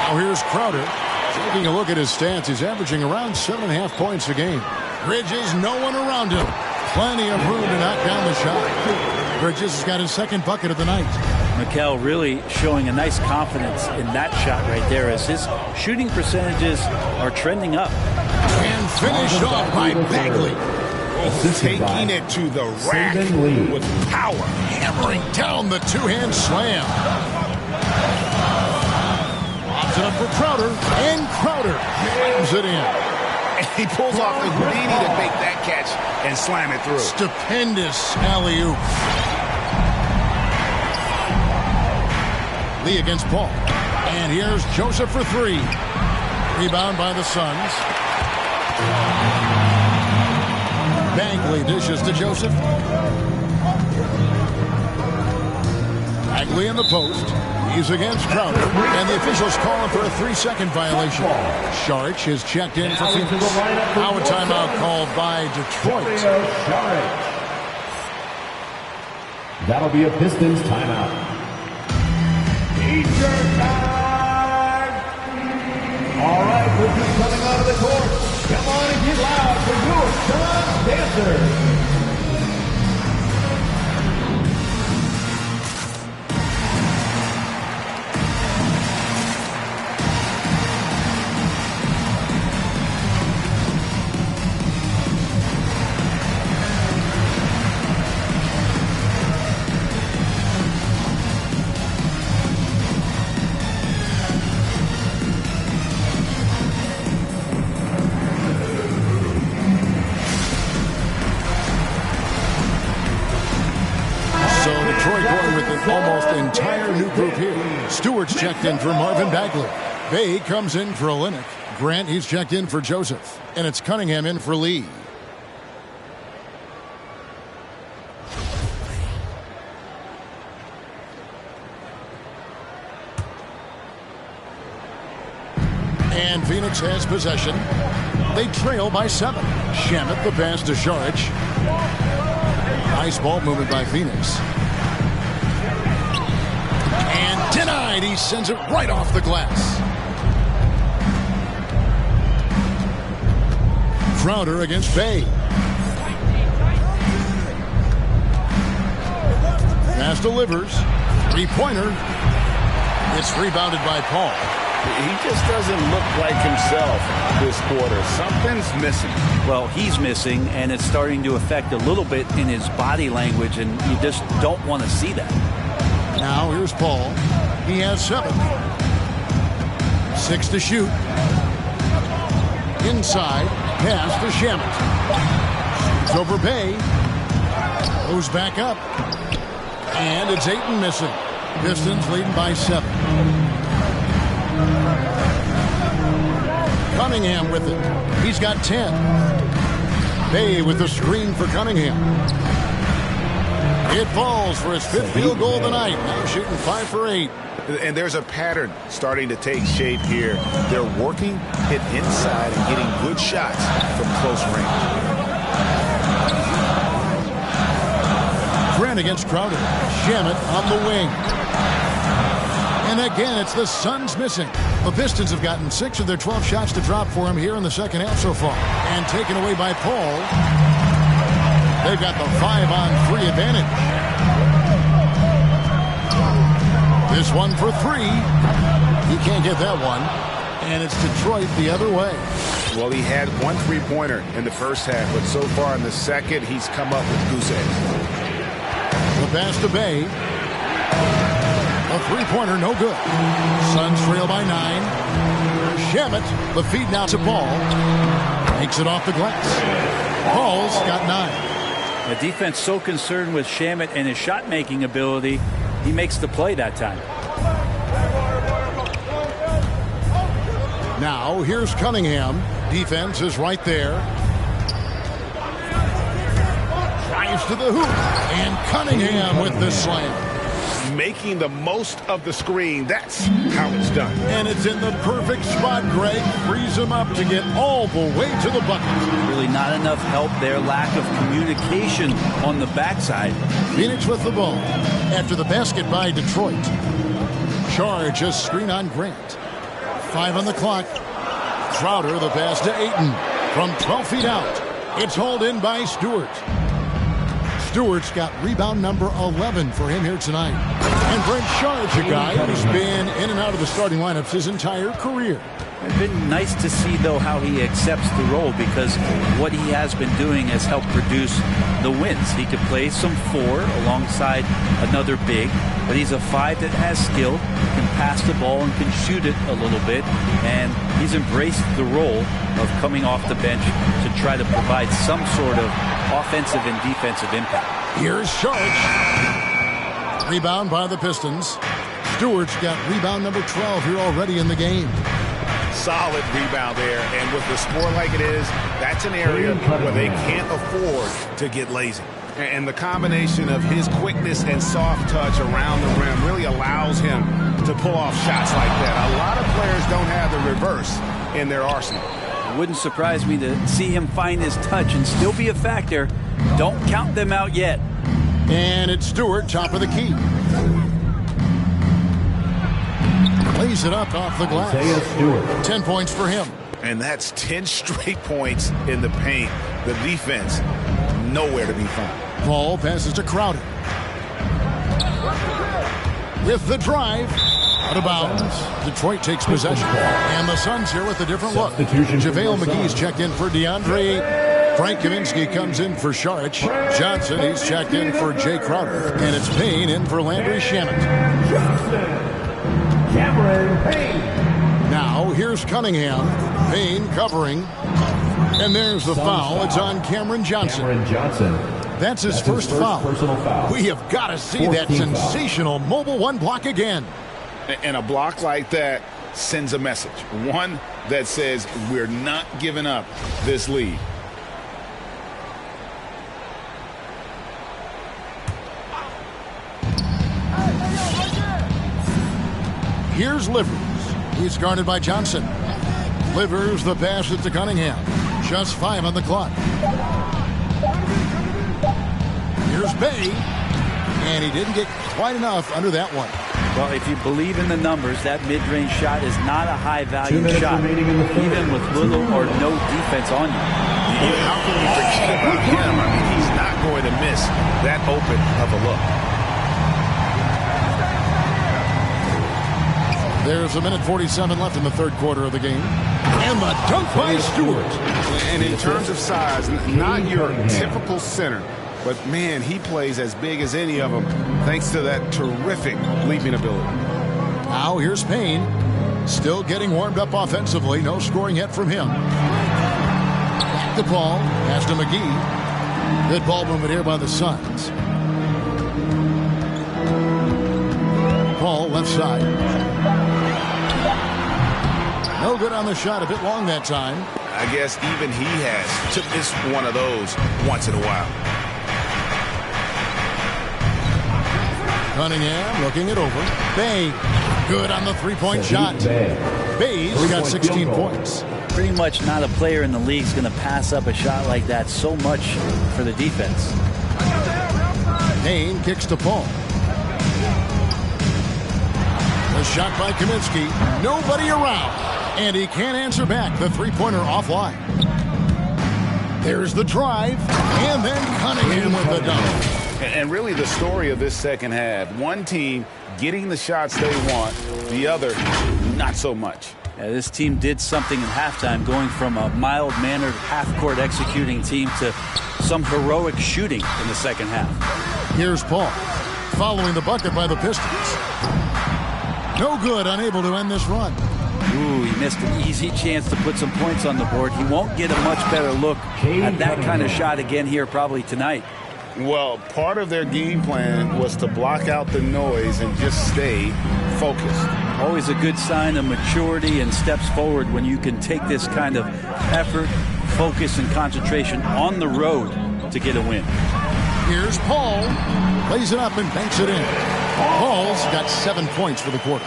Now here's Crowder. Taking a look at his stats, he's averaging around 7.5 points a game. Bridges, no one around him. Plenty of room to knock down the shot. Bridges has got his 2nd bucket of the night. Mikel really showing a nice confidence in that shot right there as his shooting percentages are trending up. And finished off by Bagley. Taking it to the rack with power. Hammering down the two-hand slam. Lobs it up for Crowder. And Crowder slams it in. And he pulls off the Houdini to make that catch and slam it through. Stupendous alley-oop. Lee against Paul. And here's Joseph for 3. Rebound by the Suns. Bagley dishes to Joseph. Bagley in the post. He's against Crowder. And the officials calling for a 3-second violation. Saric is checked in for Phoenix. Now a timeout called by Detroit. That'll be a Pistons timeout. Teacher time! All right, this is coming out of the court. Come on and get loud for your son's dancer. Detroit going with an almost entire new group here. Stewart's checked in for Marvin Bagley. Bay comes in for Olenek. Grant, he's checked in for Joseph. And it's Cunningham in for Lee. And Phoenix has possession. They trail by 7. Shamet the pass to Šarić. Nice ball movement by Phoenix. And denied. He sends it right off the glass. Crowder against Bay. Pass delivers. Three-pointer. It's rebounded by Paul. He just doesn't look like himself this quarter. Something's missing. Well, he's missing, and it's starting to affect a little bit in his body language, and you just don't want to see that. Now here's Paul. He has 7. 6 to shoot. Inside. Pass to Shamet. It's over Bay. Goes back up. And it's Ayton missing. Pistons leading by 7. Cunningham with it. He's got 10. Bay with the screen for Cunningham. It falls for his 5th field goal of the night. Now shooting 5 for 8. And there's a pattern starting to take shape here. They're working it inside and getting good shots from close range. Grant against Crowder. Shamet on the wing. And again, it's the Suns missing. The Pistons have gotten 6 of their 12 shots to drop for him here in the second half so far. And taken away by Paul. They've got the 5-on-3 advantage. This one for 3. He can't get that one. And it's Detroit the other way. Well, he had 1 3-pointer in the first half, but so far in the second, he's come up with goose eggs. The pass to Bay. A 3-pointer, no good. Suns trail by 9. Shamet, the feed now to Paul. Makes it off the glass. Paul's got 9. The defense so concerned with Shamet and his shot-making ability, he makes the play that time. Now, here's Cunningham. Defense is right there. Drives to the hoop. And Cunningham with the slam. Making the most of the screen. That's how it's done. And it's in the perfect spot, Greg. Frees him up to get all the way to the bucket. Really not enough help there. Lack of communication on the backside. Phoenix with the ball. After the basket by Detroit. Charge a screen on Grant. 5 on the clock. Crowder, the pass to Ayton. From 12 feet out. It's hauled in by Stewart. Stewart's got rebound number 11 for him here tonight. And Brent Šarić, a guy who's been in and out of the starting lineups his entire career. It's been nice to see, though, how he accepts the role, because what he has been doing has helped produce the wins. He could play some 4 alongside another big, but he's a 5 that has skill, can pass the ball and can shoot it a little bit, and he's embraced the role of coming off the bench to try to provide some sort of offensive and defensive impact. Here's Šarić. Rebound by the Pistons. Stewart's got rebound number 12 here already in the game. Solid rebound there, and with the score like it is, that's an area where they can't afford to get lazy. And the combination of his quickness and soft touch around the rim really allows him to pull off shots like that. A lot of players don't have the reverse in their arsenal. It wouldn't surprise me to see him find his touch and still be a factor. Don't count them out yet. And it's Stewart, top of the key. Lays it up off the glass. 10 points for him. And that's 10 straight points in the paint. The defense, nowhere to be found. Ball passes to Crowder. With the drive. Out of bounds. Detroit takes possession. And the Suns here with a different look. JaVale McGee's checked in for DeAndre. Frank Kaminsky comes in for Šarić. Johnson, he's checked in for Jay Crowder. And it's Payne in for Landry Shamet. Now, here's Cunningham. Payne covering. And there's the foul. It's on Cameron Johnson. That's his first foul. We have got to see that sensational Mobile One block again. And a block like that sends a message. One that says we're not giving up this lead. Here's Livers. He's guarded by Johnson. Livers the pass it to Cunningham. Just 5 on the clock. Here's Bay. And he didn't get quite enough under that one. Well, if you believe in the numbers, that mid-range shot is not a high-value shot, even with little or no defense on you. How can you forget about him? I mean, he's not going to miss that open of a look. There's a minute 47 left in the third quarter of the game. And the dunk by Stewart. And in terms of size, not your typical center. But, man, he plays as big as any of them thanks to that terrific leaping ability. Now here's Payne. Still getting warmed up offensively. No scoring yet from him. Back to Paul. Pass to McGee. Good ball movement here by the Suns. Paul left side. No good on the shot. A bit long that time. I guess even he has to miss one of those once in a while. Cunningham looking it over. Bay, good on the three-point shot. Bay's got 16 points. Pretty much not a player in the league is going to pass up a shot like that so much for the defense. Payne kicks to Paul. The shot by Kaminsky. Nobody around. And he can't answer back. The three-pointer offline. There's the drive. And then Cunningham with the dunk. And really the story of this second half, one team getting the shots they want, the other not so much. Yeah, this team did something in halftime, going from a mild-mannered half-court executing team to some heroic shooting in the second half. Here's Paul, following the bucket by the Pistons. No good, unable to end this run. Ooh, he missed an easy chance to put some points on the board. He won't get a much better look at that kind of shot again here probably tonight. Well, part of their game plan was to block out the noise and just stay focused. Always a good sign of maturity and steps forward when you can take this kind of effort, focus, and concentration on the road to get a win. Here's Paul. Plays it up and banks it in. Paul's got 7 points for the quarter.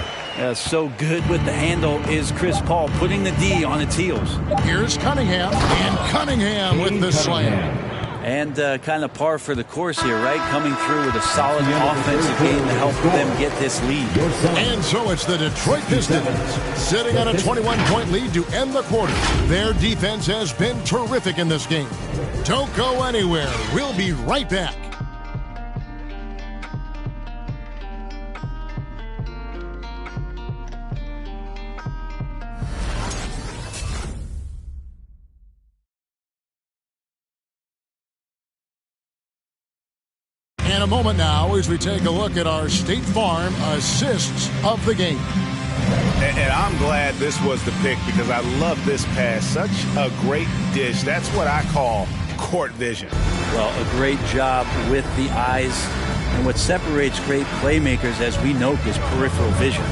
So good with the handle is Chris Paul, putting the D on its heels. Here's Cunningham, and Cunningham with the slam. And kind of par for the course here, right? Coming through with a solid offensive game to help them get this lead. And so it's the Detroit Pistons sitting on a 21-point lead to end the quarter. Their defense has been terrific in this game. Don't go anywhere. We'll be right back. In a moment now as we take a look at our State Farm assists of the game. And I'm glad this was the pick because I love this pass. Such a great dish. That's what I call court vision. Well, a great job with the eyes. And what separates great playmakers, as we note, is peripheral vision.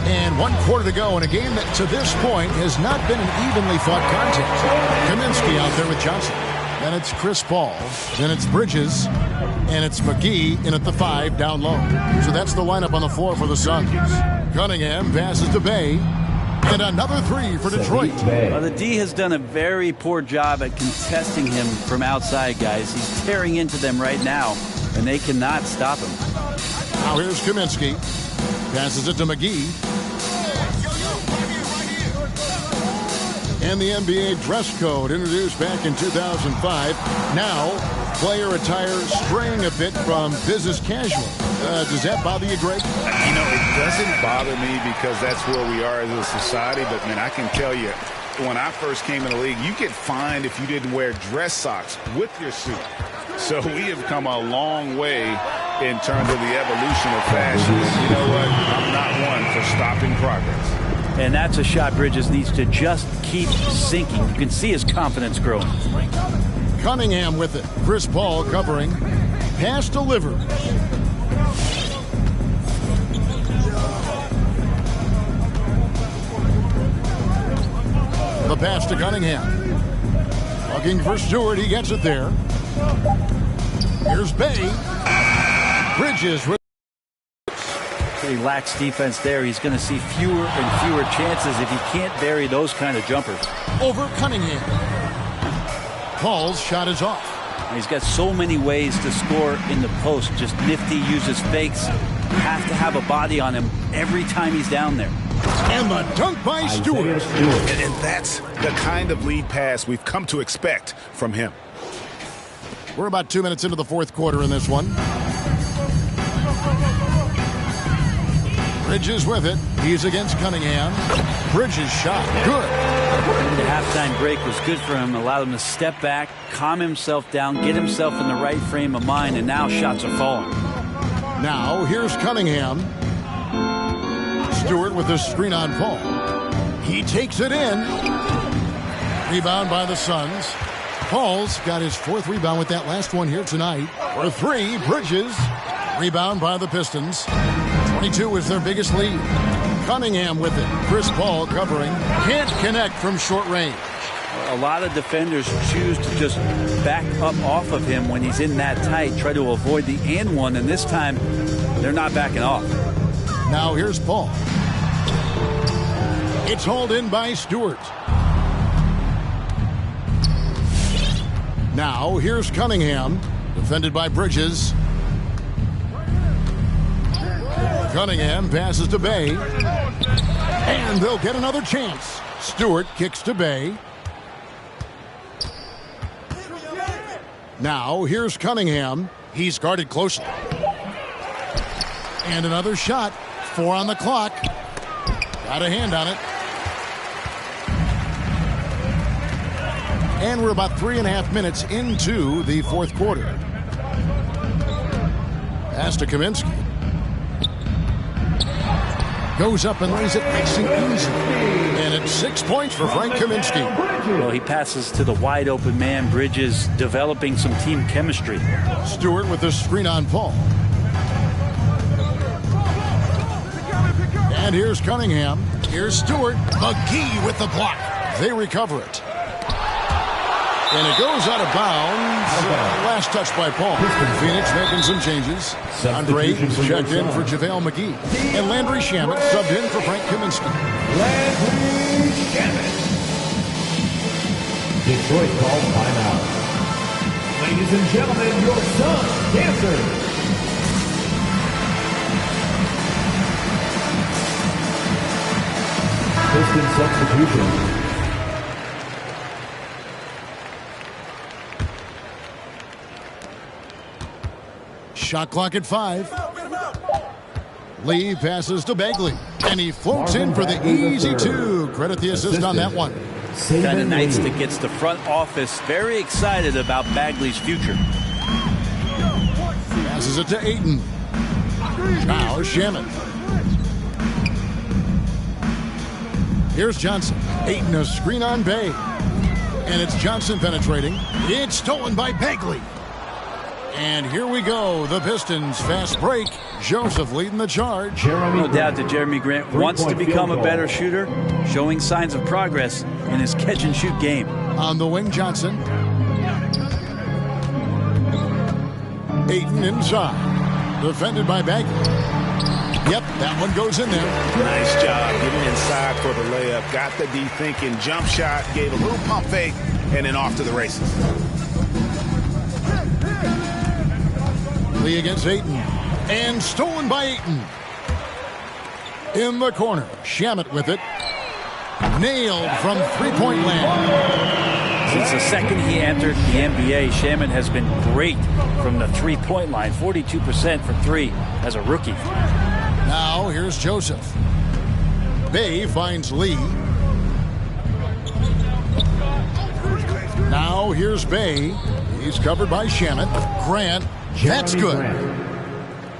And 1 quarter to go in a game that to this point has not been an evenly fought contest. Kaminsky out there with Johnson. Then it's Chris Paul. Then it's Bridges. And it's McGee in at the 5 down low. So that's the lineup on the floor for the Suns. Cunningham passes to Bay. And another 3 for Detroit. Well, the D has done a very poor job at contesting him from outside, guys. He's tearing into them right now, and they cannot stop him. Now here's Kaminsky. Passes it to McGee. And the NBA dress code introduced back in 2005. Now, player attire straying a bit from business casual. Does that bother you, Greg? You know, it doesn't bother me because that's where we are as a society. But, man, I can tell you, when I first came in the league, you get fined if you didn't wear dress socks with your suit. So we have come a long way in terms of the evolution of fashion. And you know what? I'm not one for stopping progress. And that's a shot Bridges needs to just keep sinking. You can see his confidence growing. Cunningham with it. Chris Paul covering. Pass delivered. The pass to Cunningham. Looking for Stewart. He gets it there. Here's Bay. Bridges with. He lacks defense there. He's going to see fewer and fewer chances if he can't bury those kind of jumpers. Over Cunningham. Paul's shot is off. He's got so many ways to score in the post. Just nifty, uses fakes. Have to have a body on him every time he's down there. And the dunk by Stewart. And that's the kind of lead pass we've come to expect from him. We're about 2 minutes into the fourth quarter in this one. Bridges with it. He's against Cunningham. Bridges shot. Good. The halftime break was good for him. Allowed him to step back, calm himself down, get himself in the right frame of mind, and now shots are falling. Now here's Cunningham. Stewart with the screen on Paul. He takes it in. Rebound by the Suns. Paul's got his fourth rebound with that last one here tonight. For three, Bridges. Rebound by the Pistons. 22 is their biggest lead. Cunningham with it. Chris Paul covering. Can't connect from short range. A lot of defenders choose to just back up off of him when he's in that tight, try to avoid the and one, and this time they're not backing off. Now here's Paul. It's hauled in by Stewart. Now here's Cunningham, defended by Bridges. Cunningham passes to Bay. And they'll get another chance. Stewart kicks to Bay. Now here's Cunningham. He's guarded closely. And another shot. 4 on the clock. Got a hand on it. And we're about 3.5 minutes into the fourth quarter. Pass to Kaminsky. Goes up and lays it nice and easy. And it's 6 points for Frank Kaminsky. Well, he passes to the wide open man. Bridges developing some team chemistry. Stewart with the screen on Paul. And here's Cunningham. Here's Stewart. McGee with the block. They recover it. And it goes out of bounds. Last touch by Paul. Phoenix making some changes. Andre checked in for JaVale McGee. And Landry Shamet subbed in for Frank Kaminsky. Landry Shamet. Detroit called timeout. Ladies and gentlemen, your Suns dancers. Piston substitution. Shot clock at 5. Lee passes to Bagley. And he floats in for the easy 2. Credit the assist on that one. Kind of nights that gets the front office very excited about Bagley's future. Passes it to Ayton. Now Shamet. Here's Johnson. Ayton a screen on Bay. And it's Johnson penetrating. It's stolen by Bagley. And here we go. The Pistons fast break. Joseph leading the charge. No doubt that Jeremy Grant wants to become a better shooter, showing signs of progress in his catch-and-shoot game. On the wing, Johnson. Ayton inside. Defended by Bagley. Yep, that one goes in there. Nice job getting inside for the layup. Got the D thinking. Jump shot. Gave a little pump fake. And then off to the races. Lee against Ayton. And stolen by Ayton. In the corner. Shamet with it. Nailed from three-point land. Since the second he entered the NBA, Shamet has been great from the three-point line. 42% for 3 as a rookie. Now here's Joseph. Bay finds Lee. Now here's Bay. He's covered by Shamet. Grant. That's good.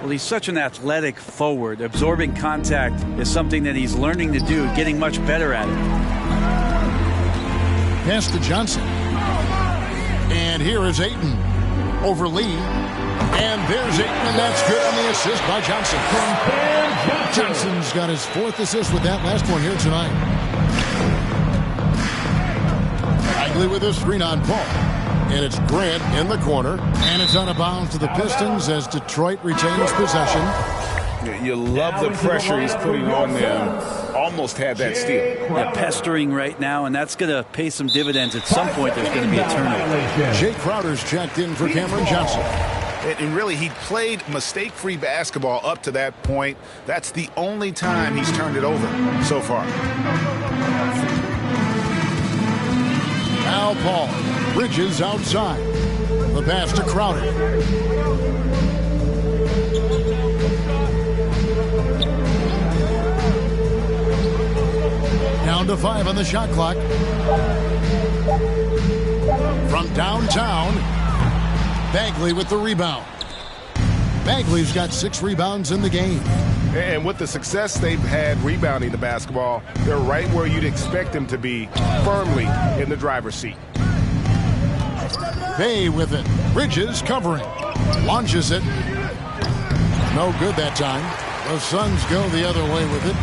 Well, he's such an athletic forward. Absorbing contact is something that he's learning to do, getting much better at it. Pass to Johnson. And here is Ayton over Lee. And there's Ayton, and that's good on the assist by Johnson. Johnson's got his 4th assist with that last one here tonight. Bagley with a screen on Paul. And it's Grant in the corner. And it's out of bounds to the Pistons as Detroit retains possession. You love the pressure he's putting on them. Almost had that steal. They're pestering right now, and that's going to pay some dividends. At some point, there's going to be a turnover. Jay Crowder's checked in for Cameron Johnson. And really, he played mistake-free basketball up to that point. That's the only time he's turned it over so far. Now Paul. Bridges outside. The pass to Crowder. Down to 5 on the shot clock. From downtown, Bagley with the rebound. Bagley's got 6 rebounds in the game. And with the success they've had rebounding the basketball, they're right where you'd expect them to be, firmly in the driver's seat. Bay with it. Bridges covering. Launches it. No good that time. The Suns go the other way with it.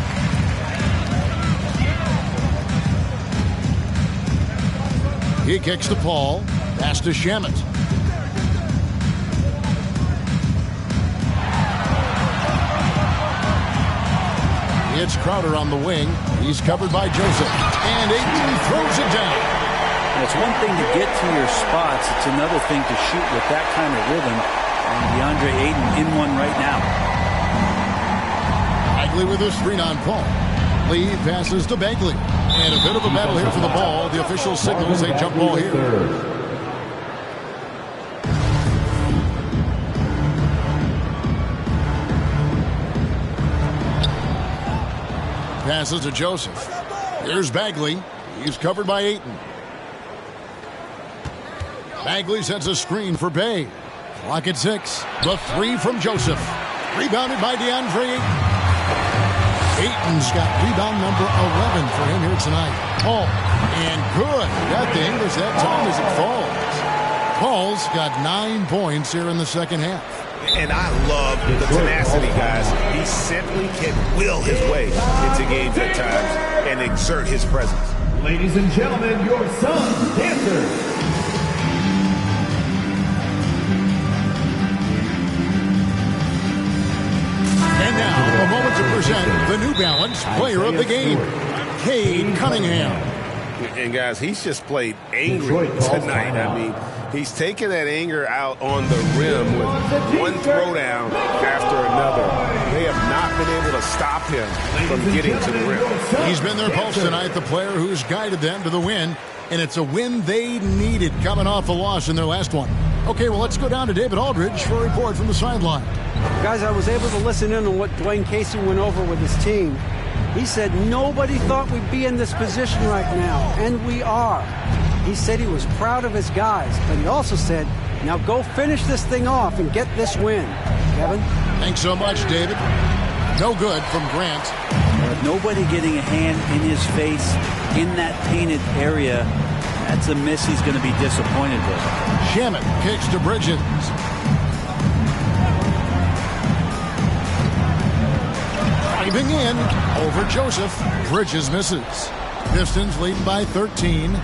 He kicks to Paul. Pass to Shamet. It's Crowder on the wing. He's covered by Joseph. And Ayton throws it down. It's one thing to get to your spots. It's another thing to shoot with that kind of rhythm. And DeAndre Ayton in one right now. Bagley with a screen on Paul. Lee passes to Bagley. And a bit of a battle here for the ball. The official signals a jump ball here. Passes to Joseph. Here's Bagley. He's covered by Ayton. Bagley sets a screen for Bay. Clock at 6. The 3 from Joseph. Rebounded by DeAndre Ayton. Ayton's got rebound number 11 for him here tonight. Paul. And good. Got the English that time as it falls. Paul's got 9 points here in the second half. And I love the tenacity, guys. He simply can will his way into games at times and exert his presence. Ladies and gentlemen, your Suns dancers. And now, a moment to present the New Balance Player of the Game, Cade Cunningham. And guys, he's just played angry tonight. I mean, he's taken that anger out on the rim with one throwdown after another. They have not been able to stop him from getting to the rim. He's been their pulse tonight, the player who's guided them to the win. And it's a win they needed coming off a loss in their last one. Okay, well, let's go down to David Aldridge for a report from the sideline. Guys, I was able to listen in on what Dwayne Casey went over with his team. He said nobody thought we'd be in this position right now, and we are. He said he was proud of his guys, but he also said, now go finish this thing off and get this win. Kevin? Thanks so much, David. No good from Grant. Nobody getting a hand in his face in that painted area. That's a miss he's going to be disappointed with. Shamet kicks to Bridges. Driving in over Joseph. Bridges misses. Pistons leading by 13.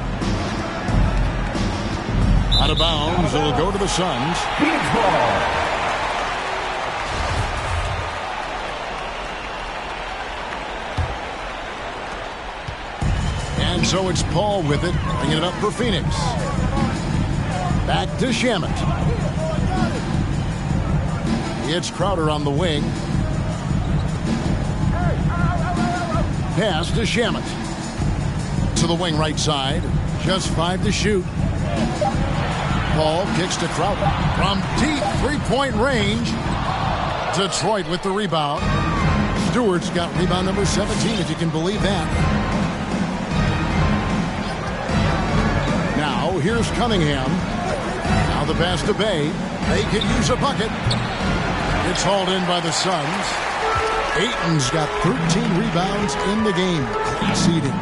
Out of bounds. It'll go to the Suns. Phoenix ball. And so it's Paul with it, bringing it up for Phoenix. Back to Shamet. It's Crowder on the wing. Pass to Shamet. To the wing right side. Just 5 to shoot. Paul kicks to Crowder. From deep three-point range. Detroit with the rebound. Stewart's got rebound number 17, if you can believe that. Now, here's Cunningham. Now the pass to Bay. They could use a bucket. It's hauled in by the Suns. Ayton's got 13 rebounds in the game. Conceding.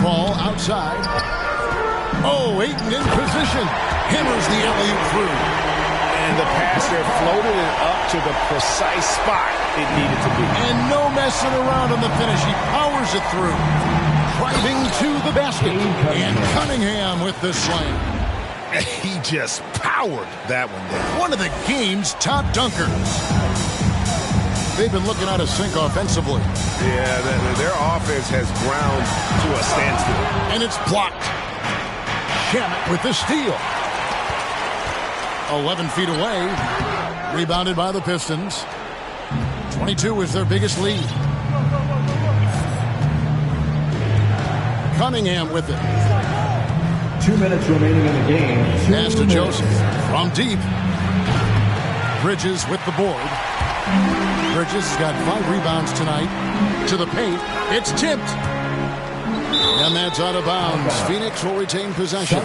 Ball outside. Oh, Ayton in position. Hammers the alley-oop through. And the pass there floated it up to the precise spot it needed to be. And no messing around on the finish. He powers it through. Driving to the basket. And Cunningham with the slam. He just powered that one down. One of the game's top dunkers. They've been looking out of sync offensively. Yeah, their offense has ground to a standstill. And it's blocked. Shamet with the steal. 11 feet away. Rebounded by the Pistons. 22 is their biggest lead. Cunningham with it. 2 minutes remaining in the game. Pass to Joseph. From deep. Bridges with the board. Bridges has got 5 rebounds tonight. To the paint. It's tipped. And that's out of bounds. Phoenix will retain possession.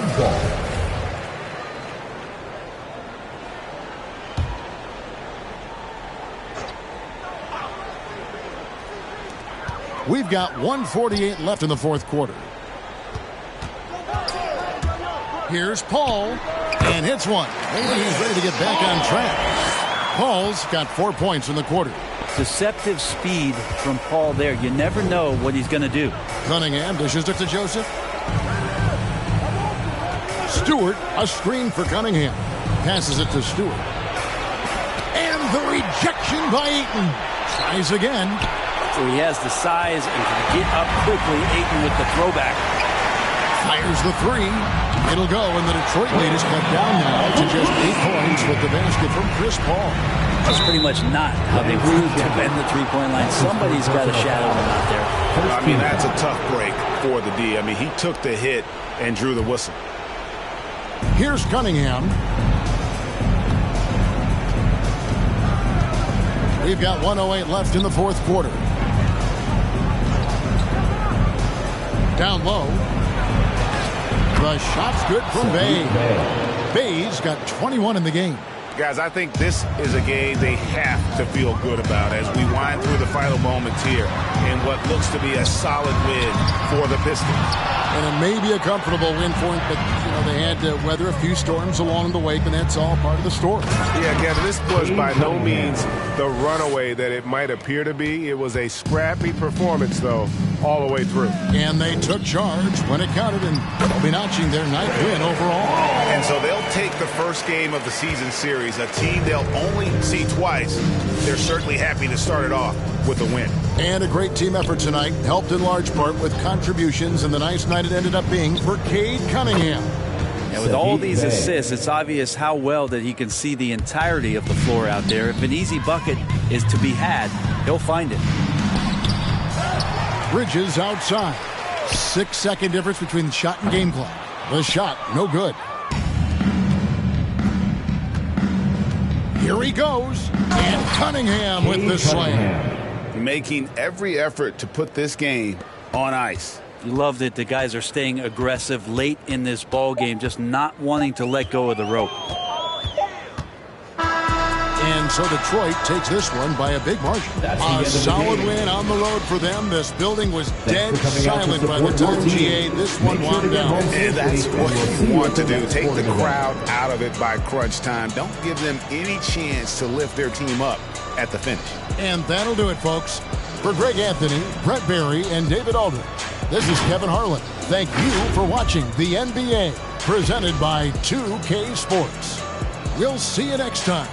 We've got 1:48 left in the fourth quarter. Here's Paul, and hits one. Maybe he's ready to get back on track. Paul's got 4 points in the quarter. Deceptive speed from Paul there. You never know what he's going to do. Cunningham dishes it to Joseph. Stewart, a screen for Cunningham. Passes it to Stewart. And the rejection by Ayton. Tries again. So he has the size and can get up quickly. Ayton with the throwback. Fires the three. It'll go, and the Detroit lead is cut down now to just 8 points with the basket from Chris Paul. That's pretty much not how they want to bend the three-point line. Somebody's got to shadow him out there. I mean, that's a tough break for the D. I mean, he took the hit and drew the whistle. Here's Cunningham. We've got 1:08 left in the fourth quarter. Down low. The shot's good from Bay. Bay's got 21 in the game. Guys, I think this is a game they have to feel good about as we wind through the final moments here in what looks to be a solid win for the Pistons. And it may be a comfortable win for them, but they had to weather a few storms along the way, and that's all part of the story. Yeah, Kevin, this was by no means the runaway that it might appear to be. It was a scrappy performance, though, all the way through. And they took charge when it counted, and they'll be notching their 9th win overall. And so they'll take the first game of the season series, a team they'll only see twice. They're certainly happy to start it off with a win. And a great team effort tonight, helped in large part with contributions, and the nice night it ended up being for Cade Cunningham. And with all these assists, it's obvious how well that he can see the entirety of the floor out there. If an easy bucket is to be had, he'll find it. Bridges outside. 6-second difference between the shot and game clock. The shot, no good. Here he goes. And Cunningham with the slam. Making every effort to put this game on ice. You love that the guys are staying aggressive late in this ball game, just not wanting to let go of the rope. And so Detroit takes this one by a big margin. A solid win on the road for them. This building was dead silent by the time GA this one wound down. And that's what you want to do. Take the crowd out of it by crunch time. Don't give them any chance to lift their team up at the finish. And that'll do it, folks. For Greg Anthony, Brett Barry, and David Aldridge, this is Kevin Harlan. Thank you for watching the NBA, presented by 2K Sports. We'll see you next time.